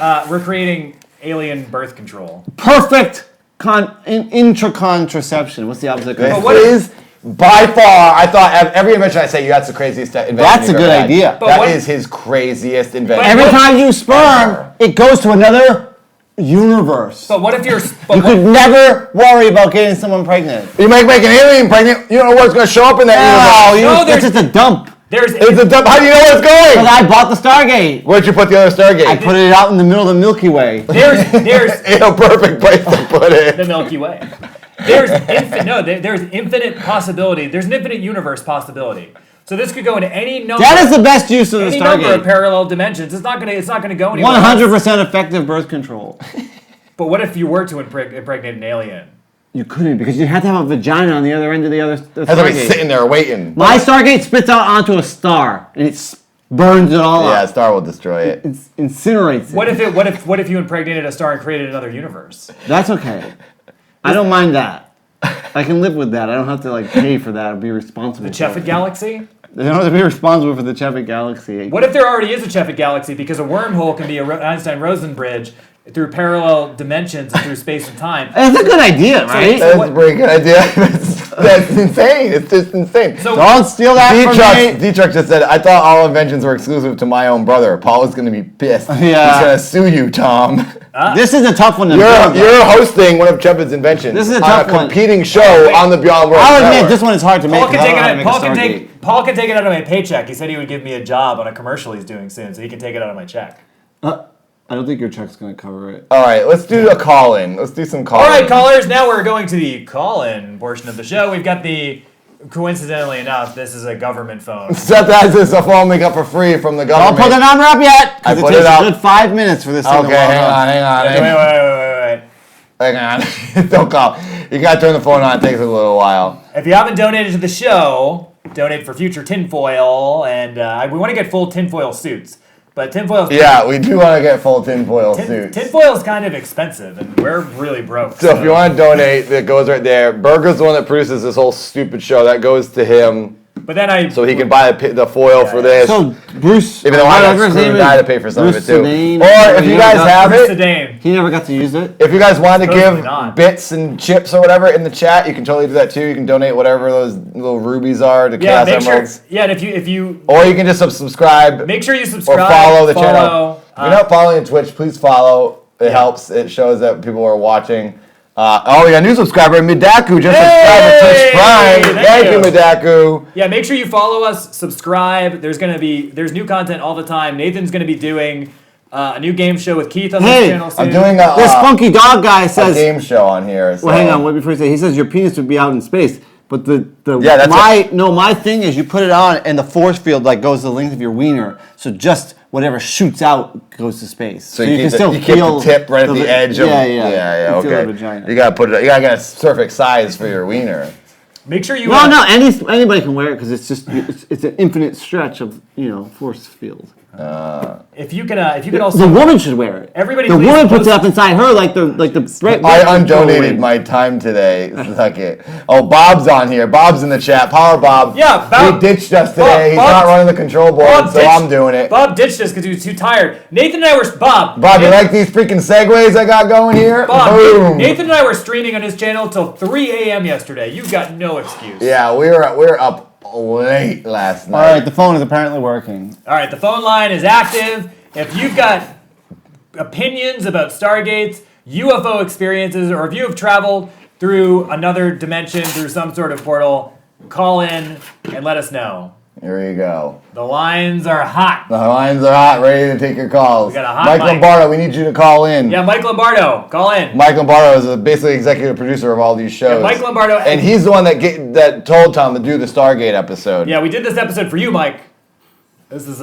alien birth control. Perfect intracontraception. What's the opposite? This of what if- is by far, I thought every invention I say, that's the craziest invention. That's you've a good ever had. idea. But That what- is his craziest invention. Every what- time you sperm, it goes to another universe. But what if you're? You But could never worry about getting someone pregnant. You make an alien pregnant, you don't know what's going to show up in that No, universe. No, that's just a dump. there's It's a dump. How do you know where it's Because going? I bought the Stargate. Where'd you put the other Stargate? I put it out in the middle of the Milky Way. there's in a perfect place to put the it. Milky Way. There's infinite possibility. There's an infinite universe possibility. So this could go into any number. That is the best use of the any number of Stargate. parallel dimensions. It's not gonna go anywhere. 100% effective birth control. But what if you were to impregnate an alien? You couldn't because you'd have to have a vagina on the other end of the other the Has to be Stargate. sitting there waiting. My Stargate spits out onto a star and it burns it all Yeah, up. Star will destroy it. It incinerates it. What if you impregnated a star and created another universe? That's okay. I don't mind that. I can live with that. I don't have to pay for that or be responsible. The for Cheffet it. Galaxy? I don't have to be responsible for the Cheffet Galaxy. What if there already is a Cheffet Galaxy because a wormhole can be a Einstein-Rosen bridge through parallel dimensions and through space and time? That's a good idea, right? That's what- a pretty good idea. That's insane. It's just insane. So Don't steal that from me. D-Truck just said, I thought all inventions were exclusive to my own brother. Paul is going to be pissed. Yeah. He's going to sue you, Tom. This is a tough one to build. You're hosting one of Cheffet's inventions This is a on tough a one. competing show on the Beyond World I'll admit, Network. this one is hard to make. Paul can 'cause I take don't know how to it. make a Paul can Stargate. take it out of my paycheck. He said he would give me a job on a commercial he's doing soon, so he can take it out of my check. I don't think your check's going to cover it. All right, let's do a call-in. Let's do some call-in. All right, callers. Now we're going to the call-in portion of the show. We've got the. Coincidentally enough, this is a government phone. Seth has this a phone we got for free from the Don't government. put the number up yet, I because it put takes it a up. good 5 minutes for this thing to Okay, log hang on. on. Wait. Hang on. Don't call. You got to turn the phone on. It takes a little while. If you haven't donated to the show, donate for future tinfoil, and we want to get full tinfoil suits. But tinfoil. Yeah, we do want to get full tinfoil suits. Tinfoil is kind of expensive, and we're really broke. So if you want to donate, it goes right there. Burger's the one that produces this whole stupid show. That goes to him, But then so he can buy the foil for this. So Bruce, Even though I got whatever his screwed name and I had is, to pay for some of Bruce it too. Sedaine, Or if he you never guys got- have Bruce it, Sedaine. he never got to use it. if you guys want to Supposedly give not. bits and chips or whatever in the chat, you can totally do that too. You can donate whatever those little rubies are to Yeah, Chaos make sure. Emeralds. Yeah, and if you Or you can just subscribe make sure you or subscribe, follow the channel. If uh, you're not following Twitch, please follow. It Yeah. helps. It shows that people are watching. We got a new subscriber, Midaku, just Hey! subscribed to Twitch Prime. Thank Thank you, you. Midaku. Yeah, make sure you follow us, subscribe. There's new content all the time. Nathan's gonna be doing a new game show with Keith on Hey, this channel soon. I'm doing This funky dog guy a says, game show on here. So. well, hang on, wait before you say, he says your penis would be out in space. But Yeah, that's my thing is you put it on and the force field goes the length of your wiener. So just whatever shoots out goes to space. So you, keep can the, keep the tip right at the edge of yeah, yeah, you feel the okay. vagina. You gotta put it. You gotta get a perfect size for your wiener. Make sure you. Well, no, anybody can wear it because it's an infinite stretch of force field. If you can also. The woman should wear it. Everybody the please woman puts post- it up inside her like the I undonated my time today. Suck it. Oh, Bob's on here. Bob's in the chat. Power Bob. Yeah, Bob- He ditched us today. He's Bob- not running the control board, Bob so ditched- I'm doing it. Bob ditched us because he was too tired. Nathan and I were Bob. Bob, you Nathan, like these freaking segues I got going here? Bob, Boom. Nathan and I were streaming on his channel till 3 a.m. yesterday. You've got no excuse. Yeah, we were up late last night. All right, the phone is apparently working. All right, the phone line is active. If you've got opinions about Stargates, UFO experiences, or if you have traveled through another dimension, through some sort of portal, call in and let us know. Here you go. The lines are hot. The lines are hot, ready to take your calls. We got a hot Mike mic. Lombardo, we need you to call in. Yeah, Mike Lombardo, call in. Mike Lombardo is basically executive producer of all these shows. Yeah, Mike Lombardo. And he's the one that told Tom to do the Stargate episode. Yeah, we did this episode for you, Mike. This is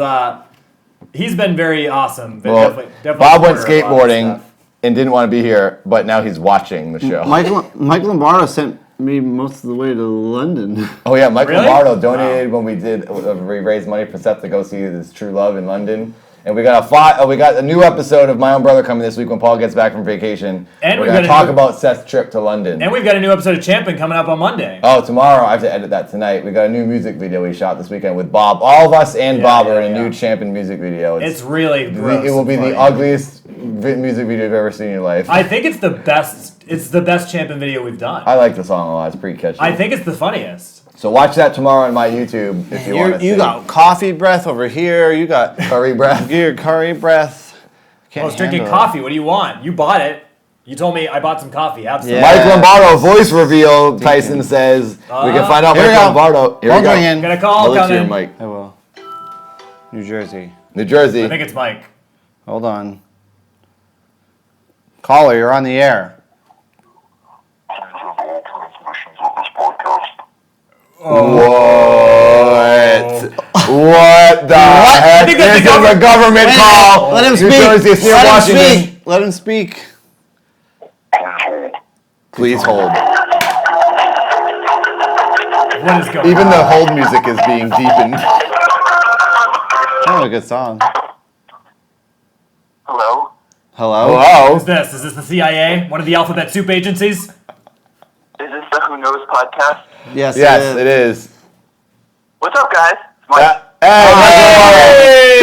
he's been very awesome. But Well, definitely Bob went supporter of a lot of skateboarding stuff. and didn't want to be here, but now he's watching the show. Mike Lombardo sent me most of the way to London. Oh yeah, Mike Really? Lombardo donated when we raised money for Seth to go see his true love in London. And we got a new episode of My Own Brother coming this week when Paul gets back from vacation. And we're we've going to got a talk new- about Seth's trip to London. And we've got a new episode of Champion coming up on Monday. Oh, tomorrow I have to edit that tonight. We got a new music video we shot this weekend with Bob. All of us and Yeah, Bob are yeah, in a yeah. new Champion music video. It's really gross. It will be and the funny. ugliest music video you've ever seen in your life. I think it's the best. It's the best Champion video we've done. I like the song a lot. It's pretty catchy. I think it's the funniest. So watch that tomorrow on my YouTube if you want to see. You got coffee breath over here. You got curry breath. your curry breath. I was drinking handle it. coffee. What do you want? You bought it. You told me I bought some coffee. Have some. Yeah. Mike Lombardo voice reveal. Tyson says we can find out Here we Mike go. Lombardo. Here we Phone go. ringing. Got a call Let's hear coming. Mike. I will. New Jersey. New Jersey. I think it's Mike. Hold on. Caller, you're on the air. What? What the heck? think that's This the is a government call. Let him New speak. Jersey, it's near Let him Washington. speak. Let him speak. Please hold. What is going Even on? the hold music is being deepened. Oh, a good song. Hello? Hello? Hello? Who's this? Is this the CIA? One of the alphabet soup agencies? Is this the Who Knows podcast? Yes, Yes, it is. What's up, guys? It's Mike. Hey!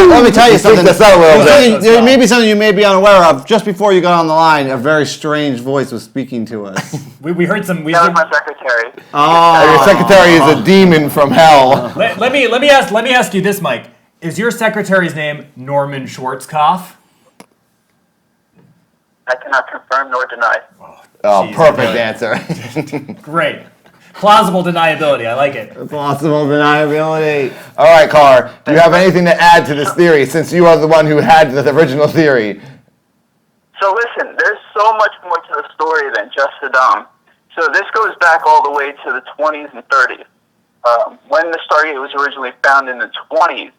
Let me tell you something. This out a little bit. There may be something you may be unaware of. Just before you got on the line, a very strange voice was speaking to us. We heard some. We That was my secretary. Your secretary is a demon from hell. let me ask you this, Mike. Is your secretary's name Norman Schwarzkopf? I cannot confirm nor deny. Oh, Jeez, perfect really. answer. Great. Plausible deniability. I like it. Possible deniability. All right, Carr. Do you have anything to add to this theory since you are the one who had the original theory? So listen, there's so much more to the story than just Saddam. So this goes back all the way to the 20s and 30s. When the Stargate was originally found in the 20s,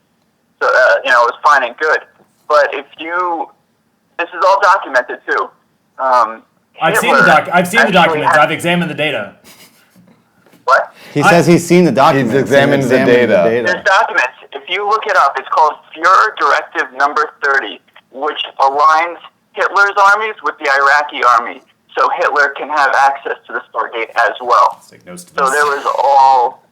so, it was fine and good. But this is all documented too. I've seen the documents. I've examined the data. What? He says he's seen the documents. He's examined the data. There's documents. If you look it up, it's called Fuhrer Directive Number 30, which aligns Hitler's armies with the Iraqi army, so Hitler can have access to the Stargate as well. Take notes to So this. there was all,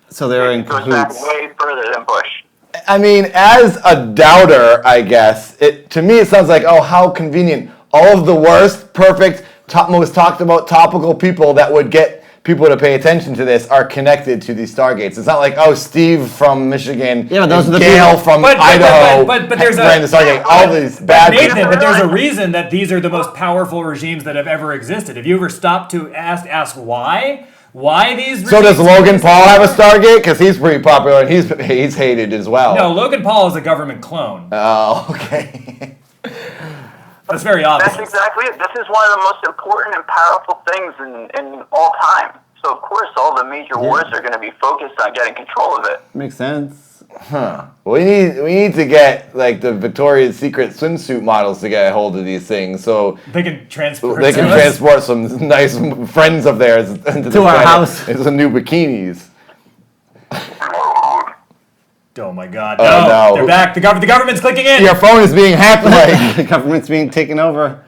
So they're in it goes back cahoots. way further than Bush. I mean, as a doubter, I guess, to me it sounds like, oh, how convenient. All of the worst, perfect, most talked about topical people that would get people to pay attention to this are connected to these Stargates. It's not like, oh, Steve from Michigan, Yeah, but those and are the Gail people- from But Idaho, there's ran the Stargate. All these bad Nathan, people. but there's a reason that these are the most powerful regimes that have ever existed. Have you ever stopped to ask why? Why these? So does regimes Logan exist? Paul have a Stargate? Because he's pretty popular and he's hated as well. No, Logan Paul is a government clone. Oh, okay. That's very obvious. That's exactly it. This is one of the most important and powerful things in all time. So, of course, all the major wars are going to be focused on getting control of it. Makes sense. We need to get like the Victoria's Secret swimsuit models to get a hold of these things, so They can transport. they can to us. transport some nice friends of theirs into our house. Into some new bikinis. Oh my God! Oh, No, no. they're back. The government's clicking in. Your phone is being hacked, Mike. The government's being taken over.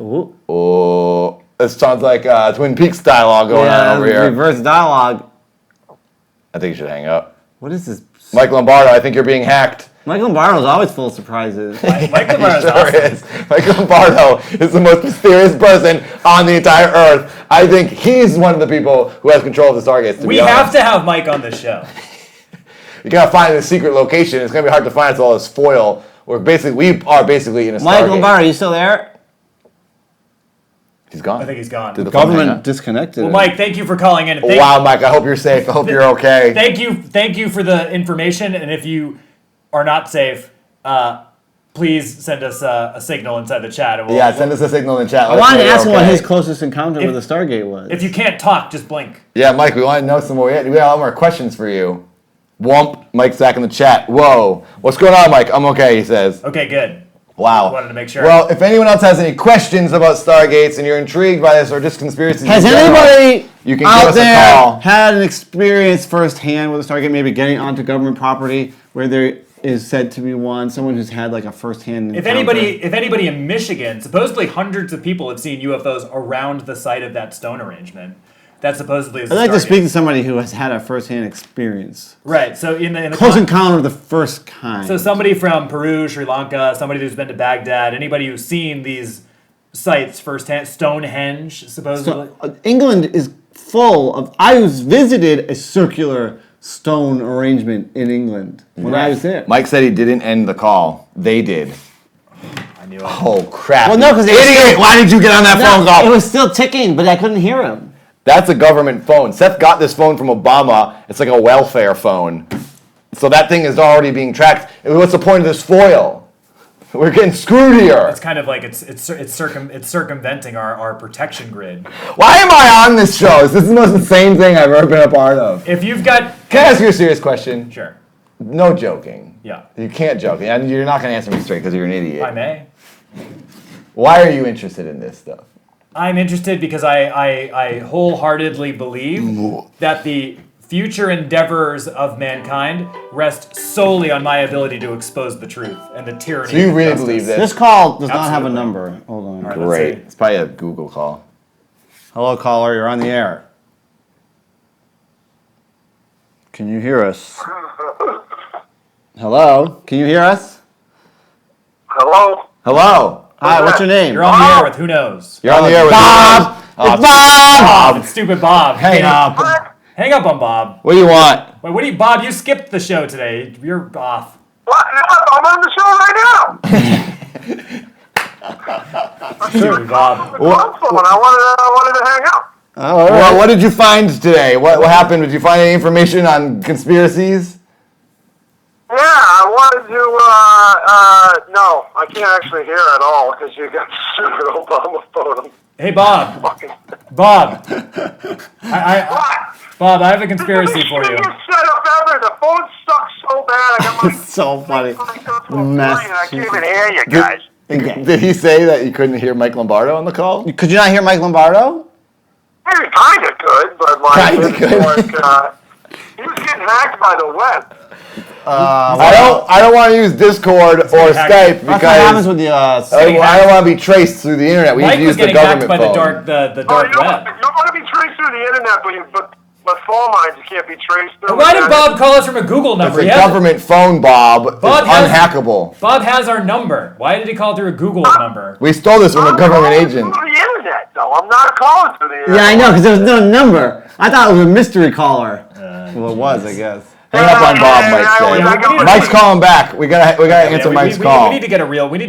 Ooh. Oh, this sounds like Twin Peaks dialogue going on over here. Reverse dialogue. I think you should hang up. What is this? Mike Lombardo, I think you're being hacked. Mike Lombardo's always full of surprises. Mike He Lombardo's sure awesome. is. Mike Lombardo is the most mysterious person on the entire earth. I think he's one of the people who has control of the Stargates, to We be honest. have to have Mike on this show. You gotta find the secret location. It's gonna be hard to find with all this foil. We are basically in a Mike Stargate. Lombardo, you still there? He's gone. I think he's gone. Did the phone hang Government up? disconnected. Well, it. Mike, thank you for calling in. Wow, Mike, I hope you're safe. I hope you're okay. Thank you for the information. And if you are not safe, please send us a signal inside the chat. And Yeah, send us a signal in the chat. I wanted to ask him what his closest encounter with a Stargate was. If you can't talk, just blink. Yeah, Mike, we want to know some more. We have a lot more questions for you. Womp, Mike's back in the chat. Whoa. What's going on, Mike? I'm okay, he says. Okay, good. Wow. Wanted to make sure. Well, if anyone else has any questions about Stargates and you're intrigued by this or just conspiracies Has in general, anybody you can out give us a there call. had an experience firsthand with a Stargate, maybe getting onto government property where there is said to be one, someone who's had like a firsthand If encounter? anybody in Michigan, supposedly hundreds of people have seen UFOs around the site of that stone arrangement. That supposedly is. I'd like to Stargate. speak to somebody who has had a firsthand experience. Right. So in the Close encounter of the first kind. So somebody from Peru, Sri Lanka, somebody who's been to Baghdad, anybody who's seen these sites firsthand, Stonehenge, supposedly. England is full of. I was visited a circular stone arrangement in England when I was there. Mike said he didn't end the call. They did. I knew it. Oh, crap. Well, no, because Idiot! Why did you get on that phone it call? was still ticking, but I couldn't hear him. That's a government phone. Seth got this phone from Obama. It's like a welfare phone. So that thing is already being tracked. What's the point of this foil? We're getting screwed here. It's kind of like it's circumventing our protection grid. Why am I on this show? This is the most insane thing I've ever been a part of. If you've got Can I ask you a serious question? sure, No joking. yeah, You can't joke. And you're not going to answer me straight because you're an idiot. I may. Why are you interested in this stuff? I'm interested because I wholeheartedly believe that the future endeavors of mankind rest solely on my ability to expose the truth and the tyranny. So you of really justice. believe this? This call does not have a Absolutely. number. Hold on. All right, let's Great. see. It's probably a Google call. Hello, caller. You're on the air. Can you hear us? Hello? Can you hear us? Hello? Hello. Hi, what's your name? You're on the air with who knows? You're on the air with Bob! Oh, It's Bob! It's stupid Bob. Hang up. Hang up on Bob. What do you want? Wait, what do you, Bob? You skipped the show today. You're off. What? I'm on the show right now. Stupid Bob. The console, and I wanted to hang up. Oh, all right. Well, what did you find today? What happened? Did you find any information on conspiracies? Yeah, I wanted to, no, I can't actually hear at all because you got stupid Obama phone. Hey, Bob. Fucking. Bob. What? Bob, I have a conspiracy for you. This is the shittiest setup ever. The phone sucks so bad. I got my It's so funny. I can't even hear you guys. Okay. Did he say that you couldn't hear Mike Lombardo on the call? Could you not hear Mike Lombardo? Maybe kind of good, but Kinda like, good. he was getting hacked by the web. I don't want to use Discord or hacked. Skype That's what happens because with the I don't want to be traced through the internet. We Mike need to was use the getting hacked government by the phone. the Oh, dark web. you don't want to be traced through the internet, but phone lines you can't be traced through. Why did Bob call us from a Google It's number? a He has- government phone, Bob. Bob It's has- unhackable. Bob has our number. Why did he call through a Google number? We stole this from a government agent. Through the internet, though. I'm not calling through the internet. Yeah, I know, because there was no number. I thought it was a mystery caller. Well, it was, I guess. Hang up on Bob, Mike Yeah, said. Mike's calling back. We gotta answer we, Mike's we, call. we need to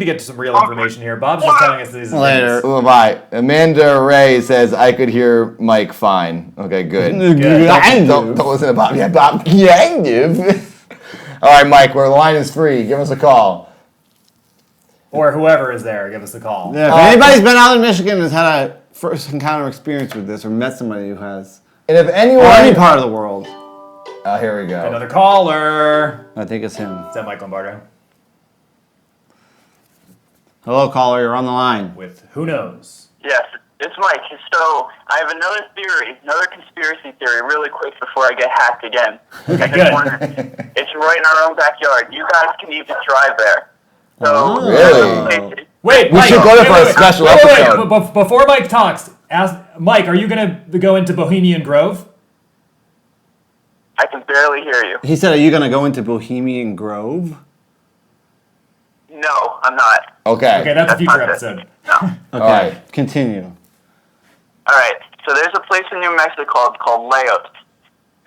get some real information here. Bob's just telling us these Later. Oh, bye. Amanda Ray says I could hear Mike fine. Okay, good. Don't listen to Bob. Yeah, Bob. Yeah, all right, Mike. The line is free. Give us a call. Or whoever is there, give us a call. Yeah, if anybody's been out in Michigan and has had a first encounter experience with this or met somebody who has, And if or anyone, any part of the world, here we go. Another caller. I think it's him. Is that Mike Lombardo? Hello, caller, you're on the line. With who knows? Yes, it's Mike. So I have another theory, another conspiracy theory, really quick before I get hacked again. Okay, I good. just wondered, it's right in our own backyard. You guys can even drive there. So Really? Wait, We Mike, should go there for a wait, special wait, episode. Before Mike talks, ask Mike, are you gonna go into Bohemian Grove? I can barely hear you. He said, are you going to go into Bohemian Grove? No, I'm not. Okay. Okay, that's a future not it. episode. No. Okay, right. continue. All right. So there's a place in New Mexico called Layups.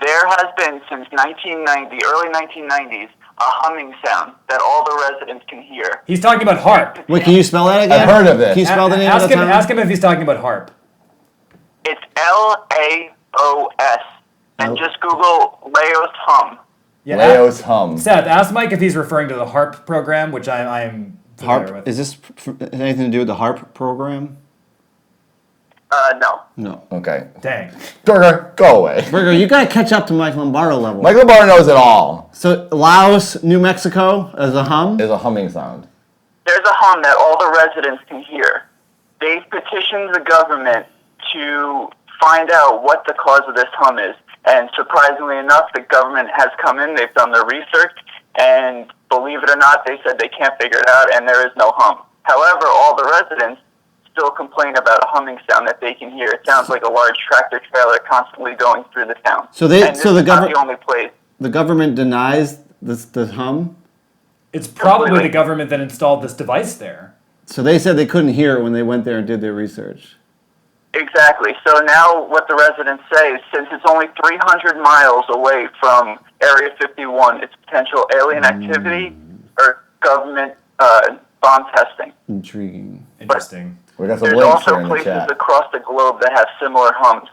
There has been since 1990, early 1990s, a humming sound that all the residents can hear. He's talking about harp. Wait, can you spell that again? I've heard of it. Can you spell the name Ask of the him. town? Ask him if he's talking about harp. It's Laos, and just Google Laos hum. Yeah, Leo's hum. Seth, ask Mike if he's referring to the harp program, which I'm familiar Harp? with. Is this anything to do with the harp program? No. No. Okay. Dang. Burger, go away. Burger, you gotta catch up to Mike Lombardo level. Michael Barr knows it all. So Laos, New Mexico, as a hum. Is a humming sound. There's a hum that all the residents can hear. They've petitioned the government to find out what the cause of this hum is. And surprisingly enough, the government has come in, they've done their research, and believe it or not, they said they can't figure it out, and there is no hum. However, all the residents still complain about a humming sound that they can hear. It sounds like a large tractor trailer constantly going through the town. So they- and this so the is not government- the only place. The government denies the hum. It's probably Completely. the government that installed this device there. So they said they couldn't hear it when they went there and did their research. Exactly. So now what the residents say is since it's only 300 miles away from Area 51, it's potential alien activity or government bomb testing. Intriguing. Interesting. We got some There's links here also in the places chat. across the globe that have similar hums.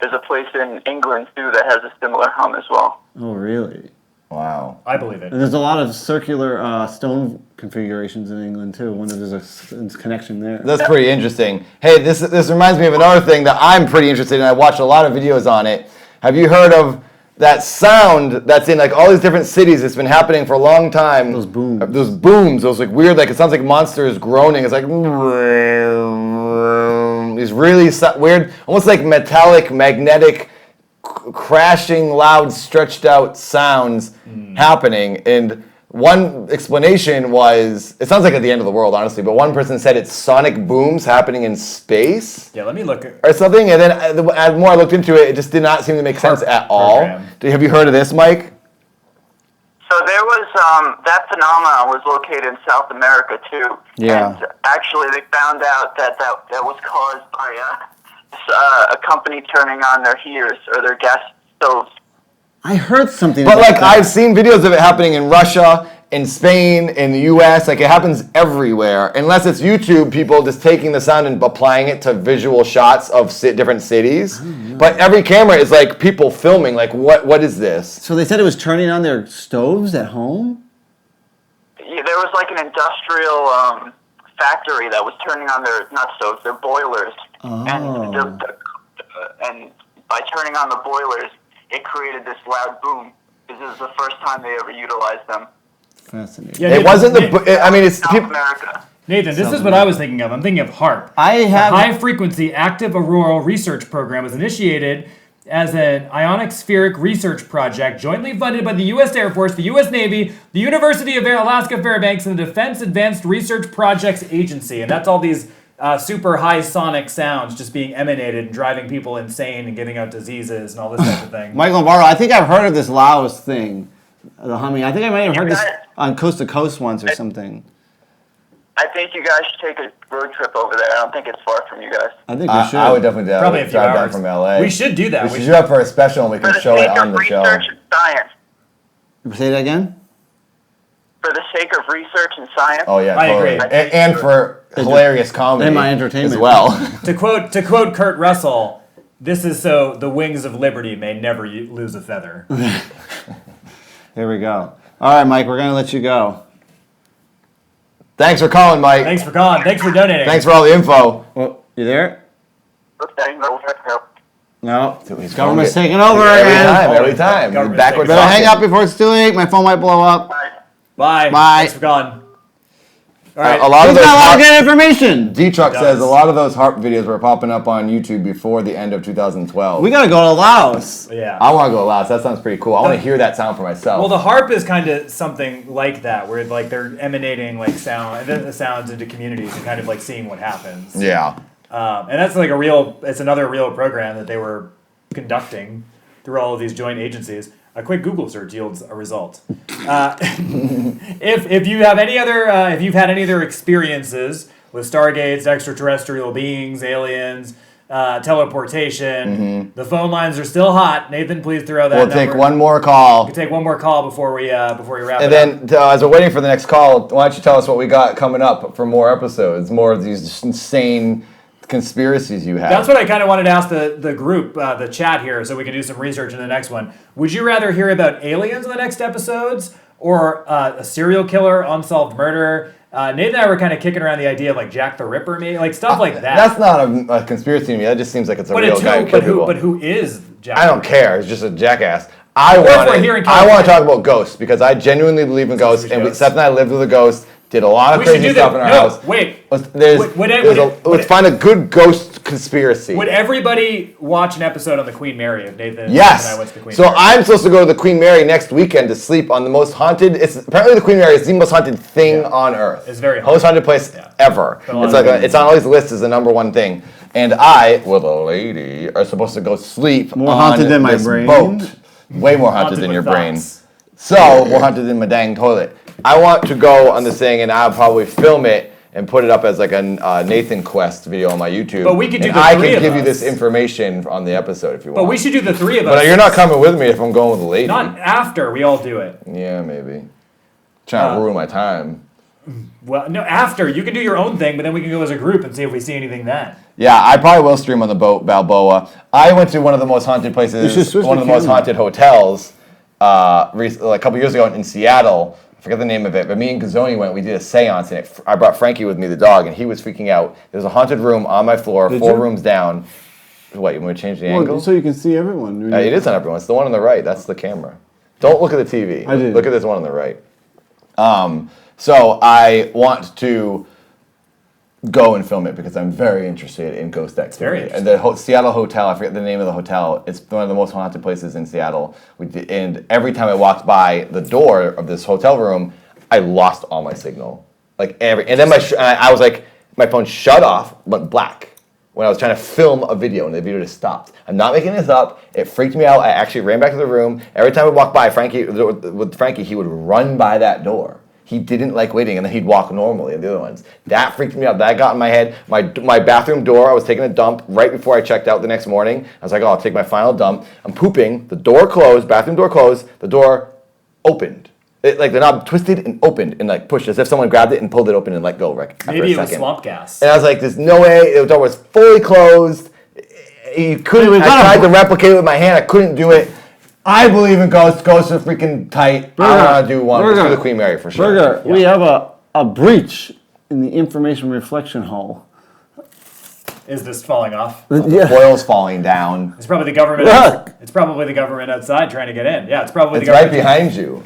There's a place in England, too, that has a similar hum as well. Oh, really? Wow. I believe it. And there's a lot of circular stone configurations in England too. Wonder if there's a connection there. That's pretty interesting. Hey, this reminds me of another thing that I'm pretty interested in. I watched a lot of videos on it. Have you heard of that sound that's in like all these different cities? It's been happening for a long time. Those booms. Those booms. Those like weird, like it sounds like monsters groaning. It's like these really weird, almost like metallic, magnetic, crashing, loud, stretched out sounds happening. And one explanation was, it sounds like at the end of the world, honestly, but one person said it's sonic booms happening in space Yeah, let me look. or something. And then the more I looked into it, it just did not seem to make sense at all. program. Have you heard of this, Mike? So there was, that phenomenon was located in South America, too. Yeah. And actually they found out that was caused by a company turning on their heaters or their gas stoves. I heard something. But about like that. I've seen videos of it happening in Russia, in Spain, in the US, like it happens everywhere. Unless it's YouTube people just taking the sound and applying it to visual shots of different cities. But every camera is like people filming, like what is this? So they said it was turning on their stoves at home. Yeah, there was like an industrial factory that was turning on their, not stoves, their boilers. Oh. And by turning on the boilers, it created this loud boom. This is the first time they ever utilized them. Fascinating. Yeah, It Nathan, wasn't Nathan, I mean, it's South people. America. Nathan, this is what I was thinking of. I'm thinking of HARP. I have. The High Frequency Active Auroral Research Program was initiated as an ionic spheric research project jointly funded by the U.S. Air Force, the U.S. Navy, the University of Alaska Fairbanks, and the Defense Advanced Research Projects Agency. And that's all these super high sonic sounds just being emanated and driving people insane and giving out diseases and all this type of thing. Michael Lombardo, I think I've heard of this Laos thing, the humming. I think I might have heard this on Coast to Coast once or something. I think you guys should take a road trip over there. I don't think it's far from you guys. I think we should. I would definitely Probably a few drive down hours. from LA. We should do that. We should do that for a special and we For can the show it sake on of the show. research and science. Say that again. For the sake of research and science. Oh yeah, I totally. agree. And for hilarious comedy And my entertainment. as well. To quote Kurt Russell, this is so the wings of liberty may never lose a feather. Here we go. All right, Mike, we're going to let you go. Thanks for calling, Mike. Thanks for calling. Thanks for donating. Thanks for all the info. Well, you there? Okay, no, No. He's Government's phone taking over every again. time, every time. Government's Backwards taking Better hang talking. up before it's too late. My phone might blow up. Bye. Bye. Thanks for calling. All right. A lot of He's those got a lot of harp, good information. D-Truck Does. says a lot of those harp videos were popping up on YouTube before the end of 2012. We got to go to Laos. Yeah. I want to go loud. That sounds pretty cool. I want to hear that sound for myself. Well, the harp is kind of something like that, where like they're emanating like the sounds into communities and kind of like seeing what happens. yeah. And that's like it's another real program that they were conducting through all of these joint agencies. A quick Google search yields a result. If you have any other, if you've had any other experiences with Stargates, extraterrestrial beings, aliens, teleportation. The phone lines are still hot. Nathan, please throw that. We'll take one more call. We can take one more call before we wrap And it up. then, as we're waiting for the next call, why don't you tell us what we got coming up for more episodes, more of these insane conspiracies you have. That's what I kind of wanted to ask the group, the chat here, so we can do some research in the next one. Would you rather hear about aliens in the next episodes or a serial killer, unsolved murder? Nathan and I were kind of kicking around the idea of like Jack the Ripper, maybe like stuff like that. That's not a conspiracy to me. That just seems like it's a real guy who killed people. But who is Jack? I don't care. He's just a jackass. I if want we're hearing to talk about ghosts because I genuinely believe in ghosts, and Seth and I lived with a ghost. Did a lot of crazy stuff in our house. Let's find a good ghost conspiracy. Would everybody watch an episode on the Queen Mary if Nathan Yes. and I went to the Queen So Mary? I'm supposed to go to the Queen Mary next weekend to sleep on the most haunted. Apparently the Queen Mary is the most haunted thing on earth. It's very haunted. Most haunted place ever. It's like it's on all these lists as the number one thing. And I, with a lady, are supposed to go sleep More on haunted than my this brain? boat. Way more haunted than with your brain. thoughts. So more haunted than my dang toilet. I want to go on this thing, and I'll probably film it and put it up as like a Nathan Quest video on my YouTube. But we could do and the I three can of give you us. this information on the episode if you want. But we should do the three of us. But you're not coming with me if I'm going with a lady. Not after we all do it. Yeah, maybe. Trying to ruin my time. Well, no, after. You can do your own thing, but then we can go as a group and see if we see anything then. Yeah, I probably will stream on the boat, Balboa. I went to one of the most haunted places, You should switch one of the the most camera. haunted hotels, a couple years ago in Seattle. I forget the name of it, but me and Gazzoni went. We did a seance, and I brought Frankie with me, the dog, and he was freaking out. There was a haunted room on my floor, Did 4 you? rooms down. What, you want me to change the angle? Well, so you can see everyone. It is on everyone. It's the one on the right. That's the camera. Don't look at the TV. I did. Look at this one on the right. So I want to go and film it because I'm very interested in ghost activity. very And the Seattle hotel, I forget the name of the hotel. It's one of the most haunted places in Seattle. And every time I walked by the door of this hotel room, I lost all my signal. And then I was like, my phone shut off, went black when I was trying to film a video, and the video just stopped. I'm not making this up. It freaked me out. I actually ran back to the room. Every time I walked by with Frankie, he would run by that door. He didn't like waiting, and then he'd walk normally in the other ones. That freaked me out. That got in my head. My bathroom door, I was taking a dump right before I checked out the next morning. I was like, oh, I'll take my final dump. I'm pooping. The door closed, bathroom door closed. The door opened. The knob twisted and opened and pushed as if someone grabbed it and pulled it open and let go after Maybe a it was second. swamp gas. And I was like, there's no way. The door was fully closed. You couldn't. We've I got tried to replicate it with my hand. I couldn't do it. I believe in ghosts. Ghosts are freaking tight. I want to do one. Let's do the Queen Mary for sure. Burger, we have a breach in the information reflection hall. Is this falling off? Yeah. Foil's falling down. It's probably the government. Look! It's probably the government outside trying to get in. Yeah, it's probably It's the right government. behind you.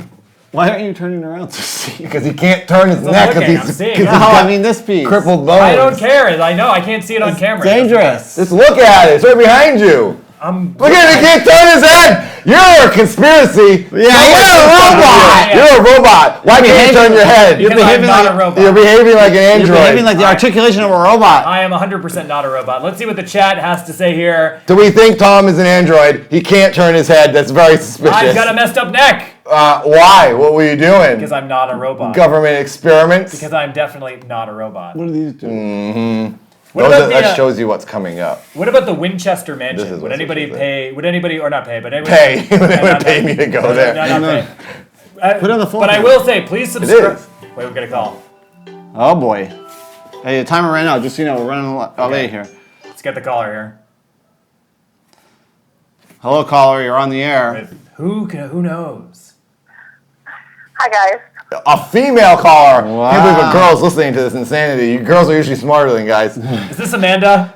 Why aren't you turning around to see? Because he can't turn his I'm neck looking, because I'm he's seeing. he's No, got I mean this piece. crippled bones. I don't care. I know. I can't see it on camera. Dangerous. Just look at it. It's right behind you. Look at it. He can't turn his head. You're a conspiracy. Yeah, you're a robot. Yeah. You're a robot. Why can't you turn your head? You're Because I'm behaving not like a robot. You're behaving like an android. You're behaving like the articulation of a robot. I am 100% not a robot. Let's see what the chat has to say here. Do we think Tom is an android? He can't turn his head. That's very suspicious. I've got a messed up neck Why? What were you doing? because I'm not a robot. Government experiments? Because I'm definitely not a robot. What do these do? What about That shows you what's coming up. What about the Winchester This Mansion? is Would what's anybody interesting. pay? Would anybody or not pay? But anybody, Pay. They would not pay me to go No, there. no, not pay. Put it on the phone. But I will say, please subscribe. is. Wait, we're gonna call. Oh boy. Hey, the timer ran out. Just so you know, we're running late here. Let's get the caller here. Hello, caller. You're on the air. Who knows? Hi guys. A female caller. Can't believe Wow. a girl's listening to this insanity. You girls are usually smarter than guys. Is this Amanda?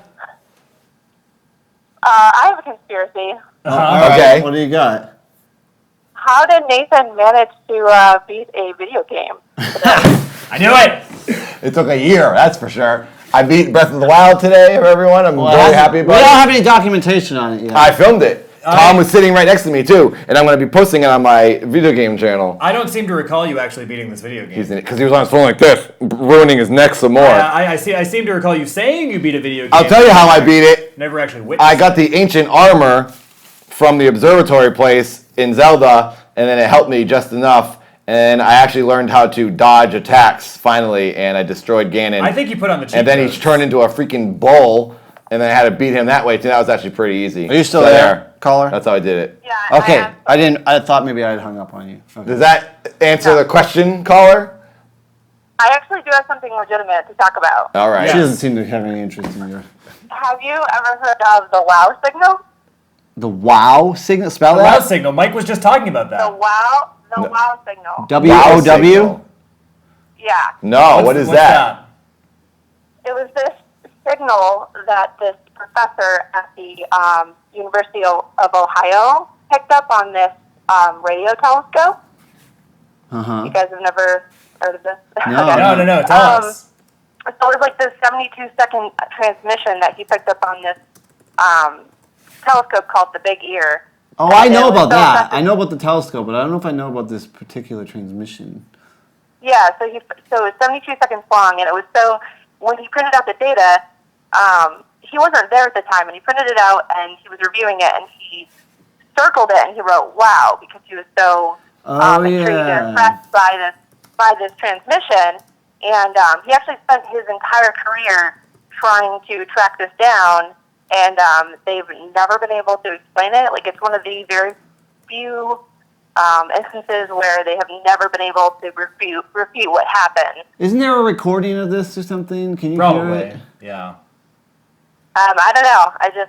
I have a conspiracy. All right, Okay. What do you got? How did Nathan manage to beat a video game? I knew it. It took a year, that's for sure. I beat Breath of the Wild today, everyone. I'm very happy We about don't it. have any documentation on it yet. I filmed it. Tom was sitting right next to me too, and I'm going to be posting it on my video game channel. I don't seem to recall you actually beating this video game. Because he was on his phone like this, ruining his neck some more. I seem to recall you saying you beat a video game. I'll tell you how I beat it. Never actually witnessed. I got the ancient armor from the observatory place in Zelda, and then it helped me just enough. And I actually learned how to dodge attacks finally, and I destroyed Ganon. I think you put on the cheat And then codes. he turned into a freaking bull. and then I had to beat him that way too. That was actually pretty easy. Are you still So there, caller? That's how I did it. Yeah. Okay, I am. I didn't. I thought maybe I had hung up on you. Okay. Does that answer the question, caller? I actually do have something legitimate to talk about. All right. She doesn't seem to have any interest in your. Have you ever heard of the WOW signal? The WOW signal. Spell The WOW that. signal. Mike was just talking about The that. WOW signal. WOW. signal. Yeah. No, what is What's that? It was this signal that this professor at the University of Ohio picked up on this radio telescope. You guys have never heard of this? No. Okay. No. Tell us. So it was like this 72-second transmission that he picked up on this telescope called the Big Ear. Oh, I know It was about so that. effective. I know about the telescope, but I don't know if I know about this particular transmission. Yeah, so it was 72 seconds long, and it was so, when he printed out the data, he wasn't there at the time, and he printed it out, and he was reviewing it, and he circled it, and he wrote, wow, because he was so intrigued and impressed by this transmission, and he actually spent his entire career trying to track this down, and they've never been able to explain it. Like, it's one of the very few instances where they have never been able to refute what happened. Isn't there a recording of this or something? Can you hear Probably. it? Yeah. I don't know.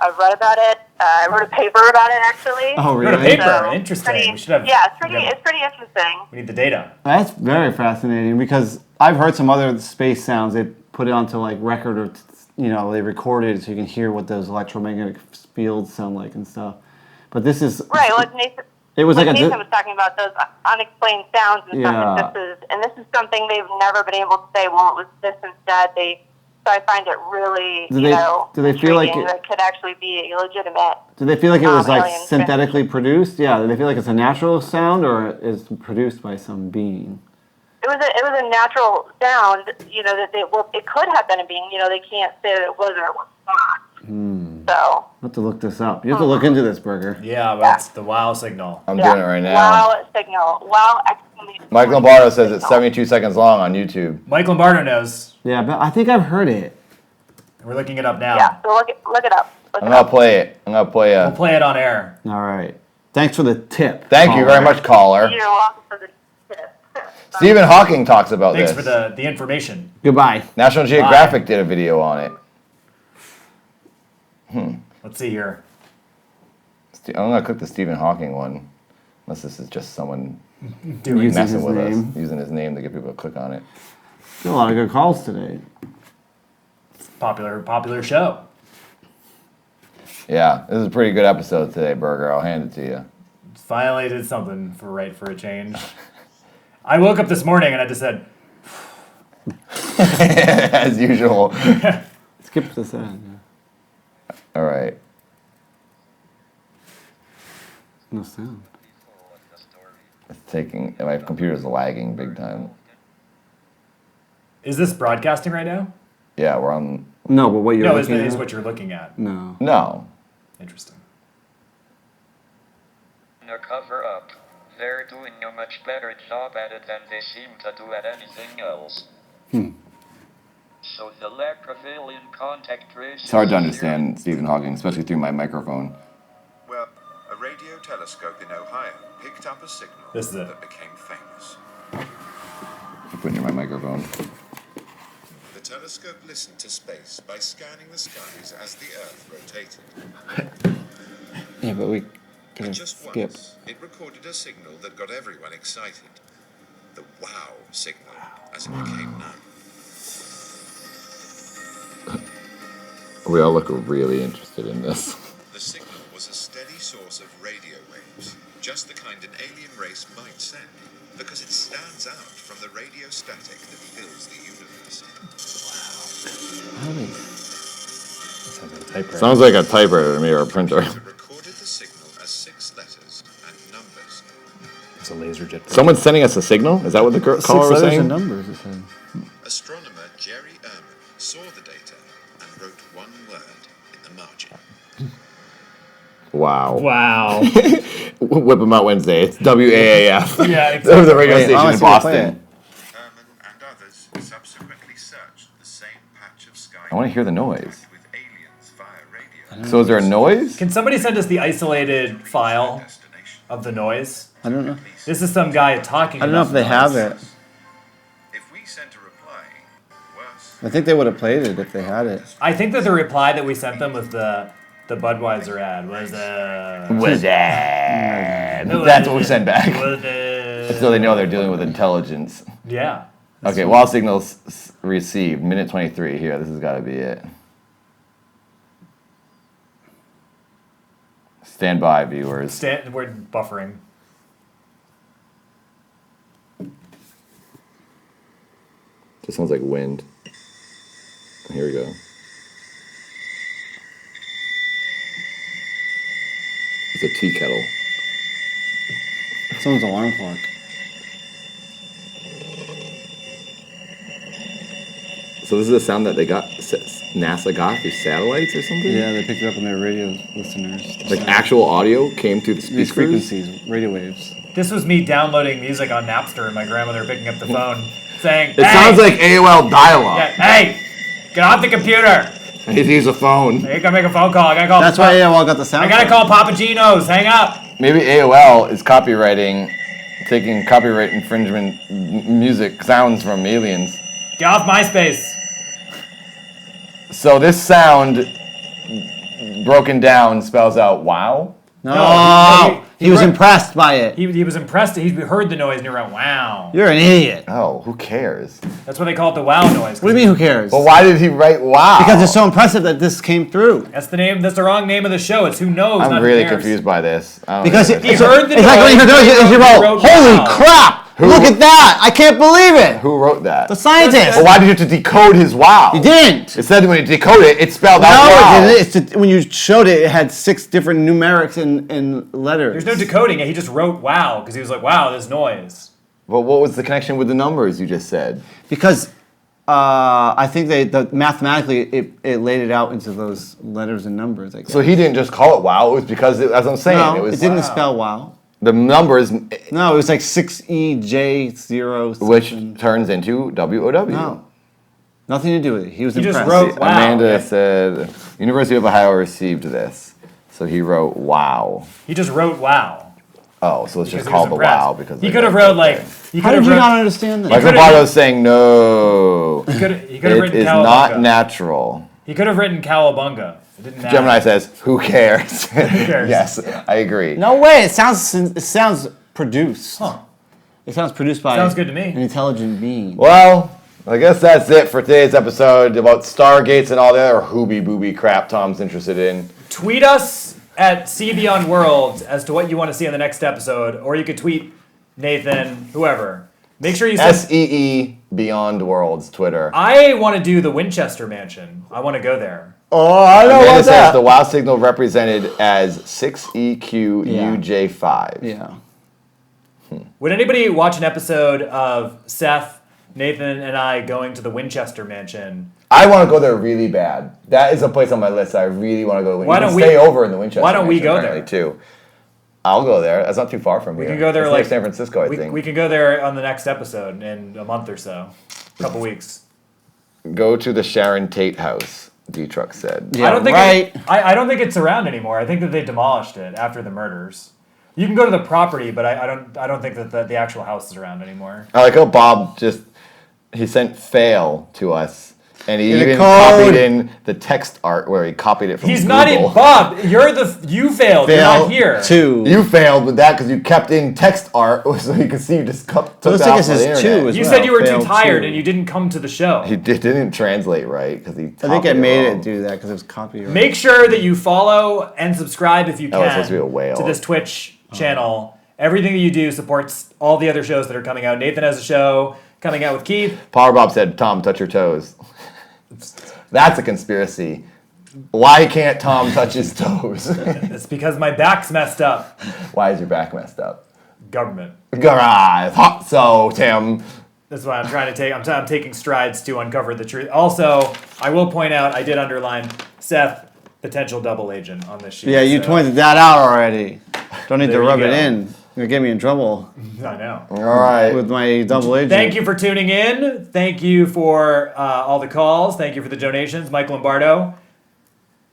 I've read about it. I wrote a paper about it, actually. Oh, Wrote a really? paper. So, Interesting. We should have. Yeah, it's we have- pretty interesting. We need the data. That's very fascinating because I've heard some other space sounds. They put it onto like record or they record it so you can hear what those electromagnetic fields sound like and stuff. But this is Right, like Nathan. It was like a. Nathan was talking about those unexplained sounds and Yeah. stuff. And this is something they've never been able to say. Well, it was this instead. So I find it really, Do they feel like intriguing that it could actually be a legitimate. Do they feel like it was like alien synthetically produced? Yeah. Do they feel like it's a natural sound or is produced by some being? It was a natural sound. It could have been a being. They can't say that it was or it was not. So. I'll have to look this up. You have to look into this, Burger. Yeah, that's the WOW signal. I'm doing it right now. Wow signal. Wow exclamation. Mike Lombardo says it's 72 seconds long on YouTube. Mike Lombardo knows. Yeah, but I think I've heard it. We're looking it up now. Yeah, so look it up. I'm gonna play it. I'm gonna play We'll play it on air. All right. Thanks for the tip. Thank you very much, caller. You're welcome for the tip. Stephen Hawking talks about Thanks this. for the information. Goodbye. National Geographic did a video on it. Let's see here. I'm gonna click the Stephen Hawking one, unless this is just someone Doing Using messing his with name. us, using his name to get people to click on it. A lot of good calls today. popular show. Yeah, this is a pretty good episode today, Burger. I'll hand it to you. Finally did something for a change. I woke up this morning and I just said, As usual. Skip this end. All right. No sound. It's taking. My computer's lagging big time. is this broadcasting right now? Yeah, we're on. No, but what you're No, is looking is at? what you're looking at. No. No. Interesting. No cover up. They're doing a much better job at it than they seem to do at anything else. So the lack of alien contact traces. It's hard to understand Stephen Hawking, especially through my microphone. Well, a radio telescope in Ohio picked up a signal This is it. that became famous. I'm putting near my microphone. The telescope listened to space by scanning the skies as the Earth rotated. Yeah, but we And could just skip. once, it recorded a signal that got everyone excited. The WOW signal, as it became known. We all look really interested in this. The signal was a steady source of radio waves, just the kind an alien race might send, because it stands out from the radio static that fills the universe. Sounds like a typewriter to me or a printer. It recorded the signal as 6 letters and numbers. It's a laser jet. Someone's sending us a signal? Is that what the caller was saying? numbers, it said. Astronomer Jerry Ehrman saw the data and wrote one word in the margin. Wow. Wow. Whip them out Wednesday. It's WAAF. Yeah, That was exactly. the radio Wait, station honestly, in play Boston. Ehrman and others subsequently searched the same patch of sky. I want to hear the noise. With aliens via radio. So is there a noise? Can somebody send us the isolated file Destination. of the noise? I don't know. This is some guy talking. I don't know about if they the have noise. it. If we sent a reply, worse. I think they would have played it if they had it. I think that the reply that we sent them was the Budweiser ad was Was that? That's what we sent back. So they know they're dealing with intelligence. Yeah. Okay, wall signals received. Minute 23 here. This has got to be it. Stand by, viewers. We're buffering. This sounds like wind. Here we go. It's a tea kettle. Someone's alarm clock. So this is a sound that they got, NASA got through satellites or something? Yeah, they picked it up on their radio listeners. Like actual audio came through the These speakers? frequencies, radio waves. This was me downloading music on Napster and my grandmother picking up the phone saying, It sounds like AOL dial-up. Yeah, hey, get off the computer. I need to use a phone. You gotta make a phone call. I gotta call. That's why AOL got the sound. I gotta call Papa Gino's. Hang up. Maybe AOL is copywriting, taking copyright infringement music sounds from aliens. Get off MySpace. So this sound, broken down, spells out wow? No, he was wrote- impressed by it. He was impressed. He heard the noise and he went, wow. You're an idiot. Oh, who cares? That's what they call it, the wow noise. What do you mean, who cares? Well, why did he write wow? Because it's so impressive that this came through. That's the name. That's the wrong name of the show. It's who knows. not I'm who really cares. confused by this. I don't Because know. it, He it's, heard the it's like when you noise, hear the noise, he you wrote go, holy wow. crap! Look at that! I can't believe it! Who wrote that? The scientist! Well, why did you have to decode his wow? You didn't! It said when you decode it, it spelled No, out wow. it didn't. It's when you showed it, it had 6 different numerics and letters. There's no decoding it. He just wrote wow because he was like, wow, this noise. Well, what was the connection with the numbers you just said? Because I think mathematically it laid it out into those letters and numbers. I guess. So he didn't just call it wow. It was because, as I'm saying, no, it was didn't wow. spell wow. the numbers, No, it was like 6EJ0. which something. turns into WOW. No, nothing to do with it. He was He just impressed. wrote wow. Amanda Yeah. said, University of Ohio received this. So he wrote wow. He just wrote wow. Oh, so it's Because just he was called the impressed. wow because he they could have got- wrote like. okay. He How could did have you not wrote. understand that? Michael could've- Barlow's saying no. He could have It written is cowabunga. not natural. He could have written cowabunga. It didn't matter. Gemini says, who cares? cares? Yes, I agree. No way! It sounds produced. Huh. It sounds produced by Sounds good to me. an intelligent being. Well, I guess that's it for today's episode about Stargates and all the other hooby-booby crap Tom's interested in. Tweet us at See Beyond Worlds as to what you want to see on the next episode, or you could tweet Nathan, whoever. Make sure you send. SEE Beyond Worlds Twitter. I want to do the Winchester Mansion. I want to go there. Oh, I Amanda says the WoW signal represented as 6EQUJ5. Yeah. Would anybody watch an episode of Seth, Nathan, and I going to the Winchester Mansion? I want to go there really bad. That is a place on my list I really want to go. Why You can don't we- stay over in the Winchester why don't we Mansion, go apparently, there? too. I'll go there. That's not too far from here. We can go there It's like near San Francisco, I think. We can go there on the next episode in a month or so, a couple weeks. Go to the Sharon Tate house, D-Truck said. Yeah, I don't think right. I don't think it's around anymore. I think that they demolished it after the murders. You can go to the property, but I don't think that the actual house is around anymore. I like how Bob he sent fail to us. And he In the even code. copied in the text art where he copied it from He's Google. not in Bob. You failed. You're not here. Two. You failed with that because you kept in text art so you could see you just took Looks that like off it the says internet. two as You well. said you were too Failed tired two. and you didn't come to the show. He didn't translate right because he I think I copied made wrong. it do that because it was copyright. Make sure that you follow and subscribe if you Oh, can it's supposed to be a whale. to this Twitch channel. Everything that you do supports all the other shows that are coming out. Nathan has a show coming out with Keith. Power Bob said, Tom, touch your toes. That's a conspiracy. Why can't Tom touch his toes? It's because my back's messed up. Why is your back messed up? Government. Garage. Hot so, Tim. That's why I'm trying to take. I'm taking strides to uncover the truth. Also, I will point out I did underline Seth, potential double agent on this sheet. Yeah, you so pointed that out already. Don't need to There you rub it go. in. Gonna get me in trouble I know. All right. with my double agent. Thank you for tuning in. Thank you for all the calls. Thank you for the donations. Mike Lombardo,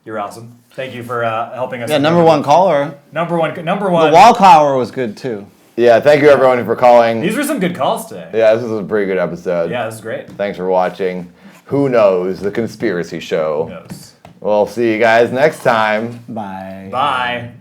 you're awesome. Thank you for helping us. Yeah, number one caller. Number one. The wallflower was good too. Yeah, thank you everyone for calling. These were some good calls today. Yeah, this was a pretty good episode. Yeah, this is great. Thanks for watching. Who Knows, the conspiracy show. Who knows? We'll see you guys next time. Bye. Bye.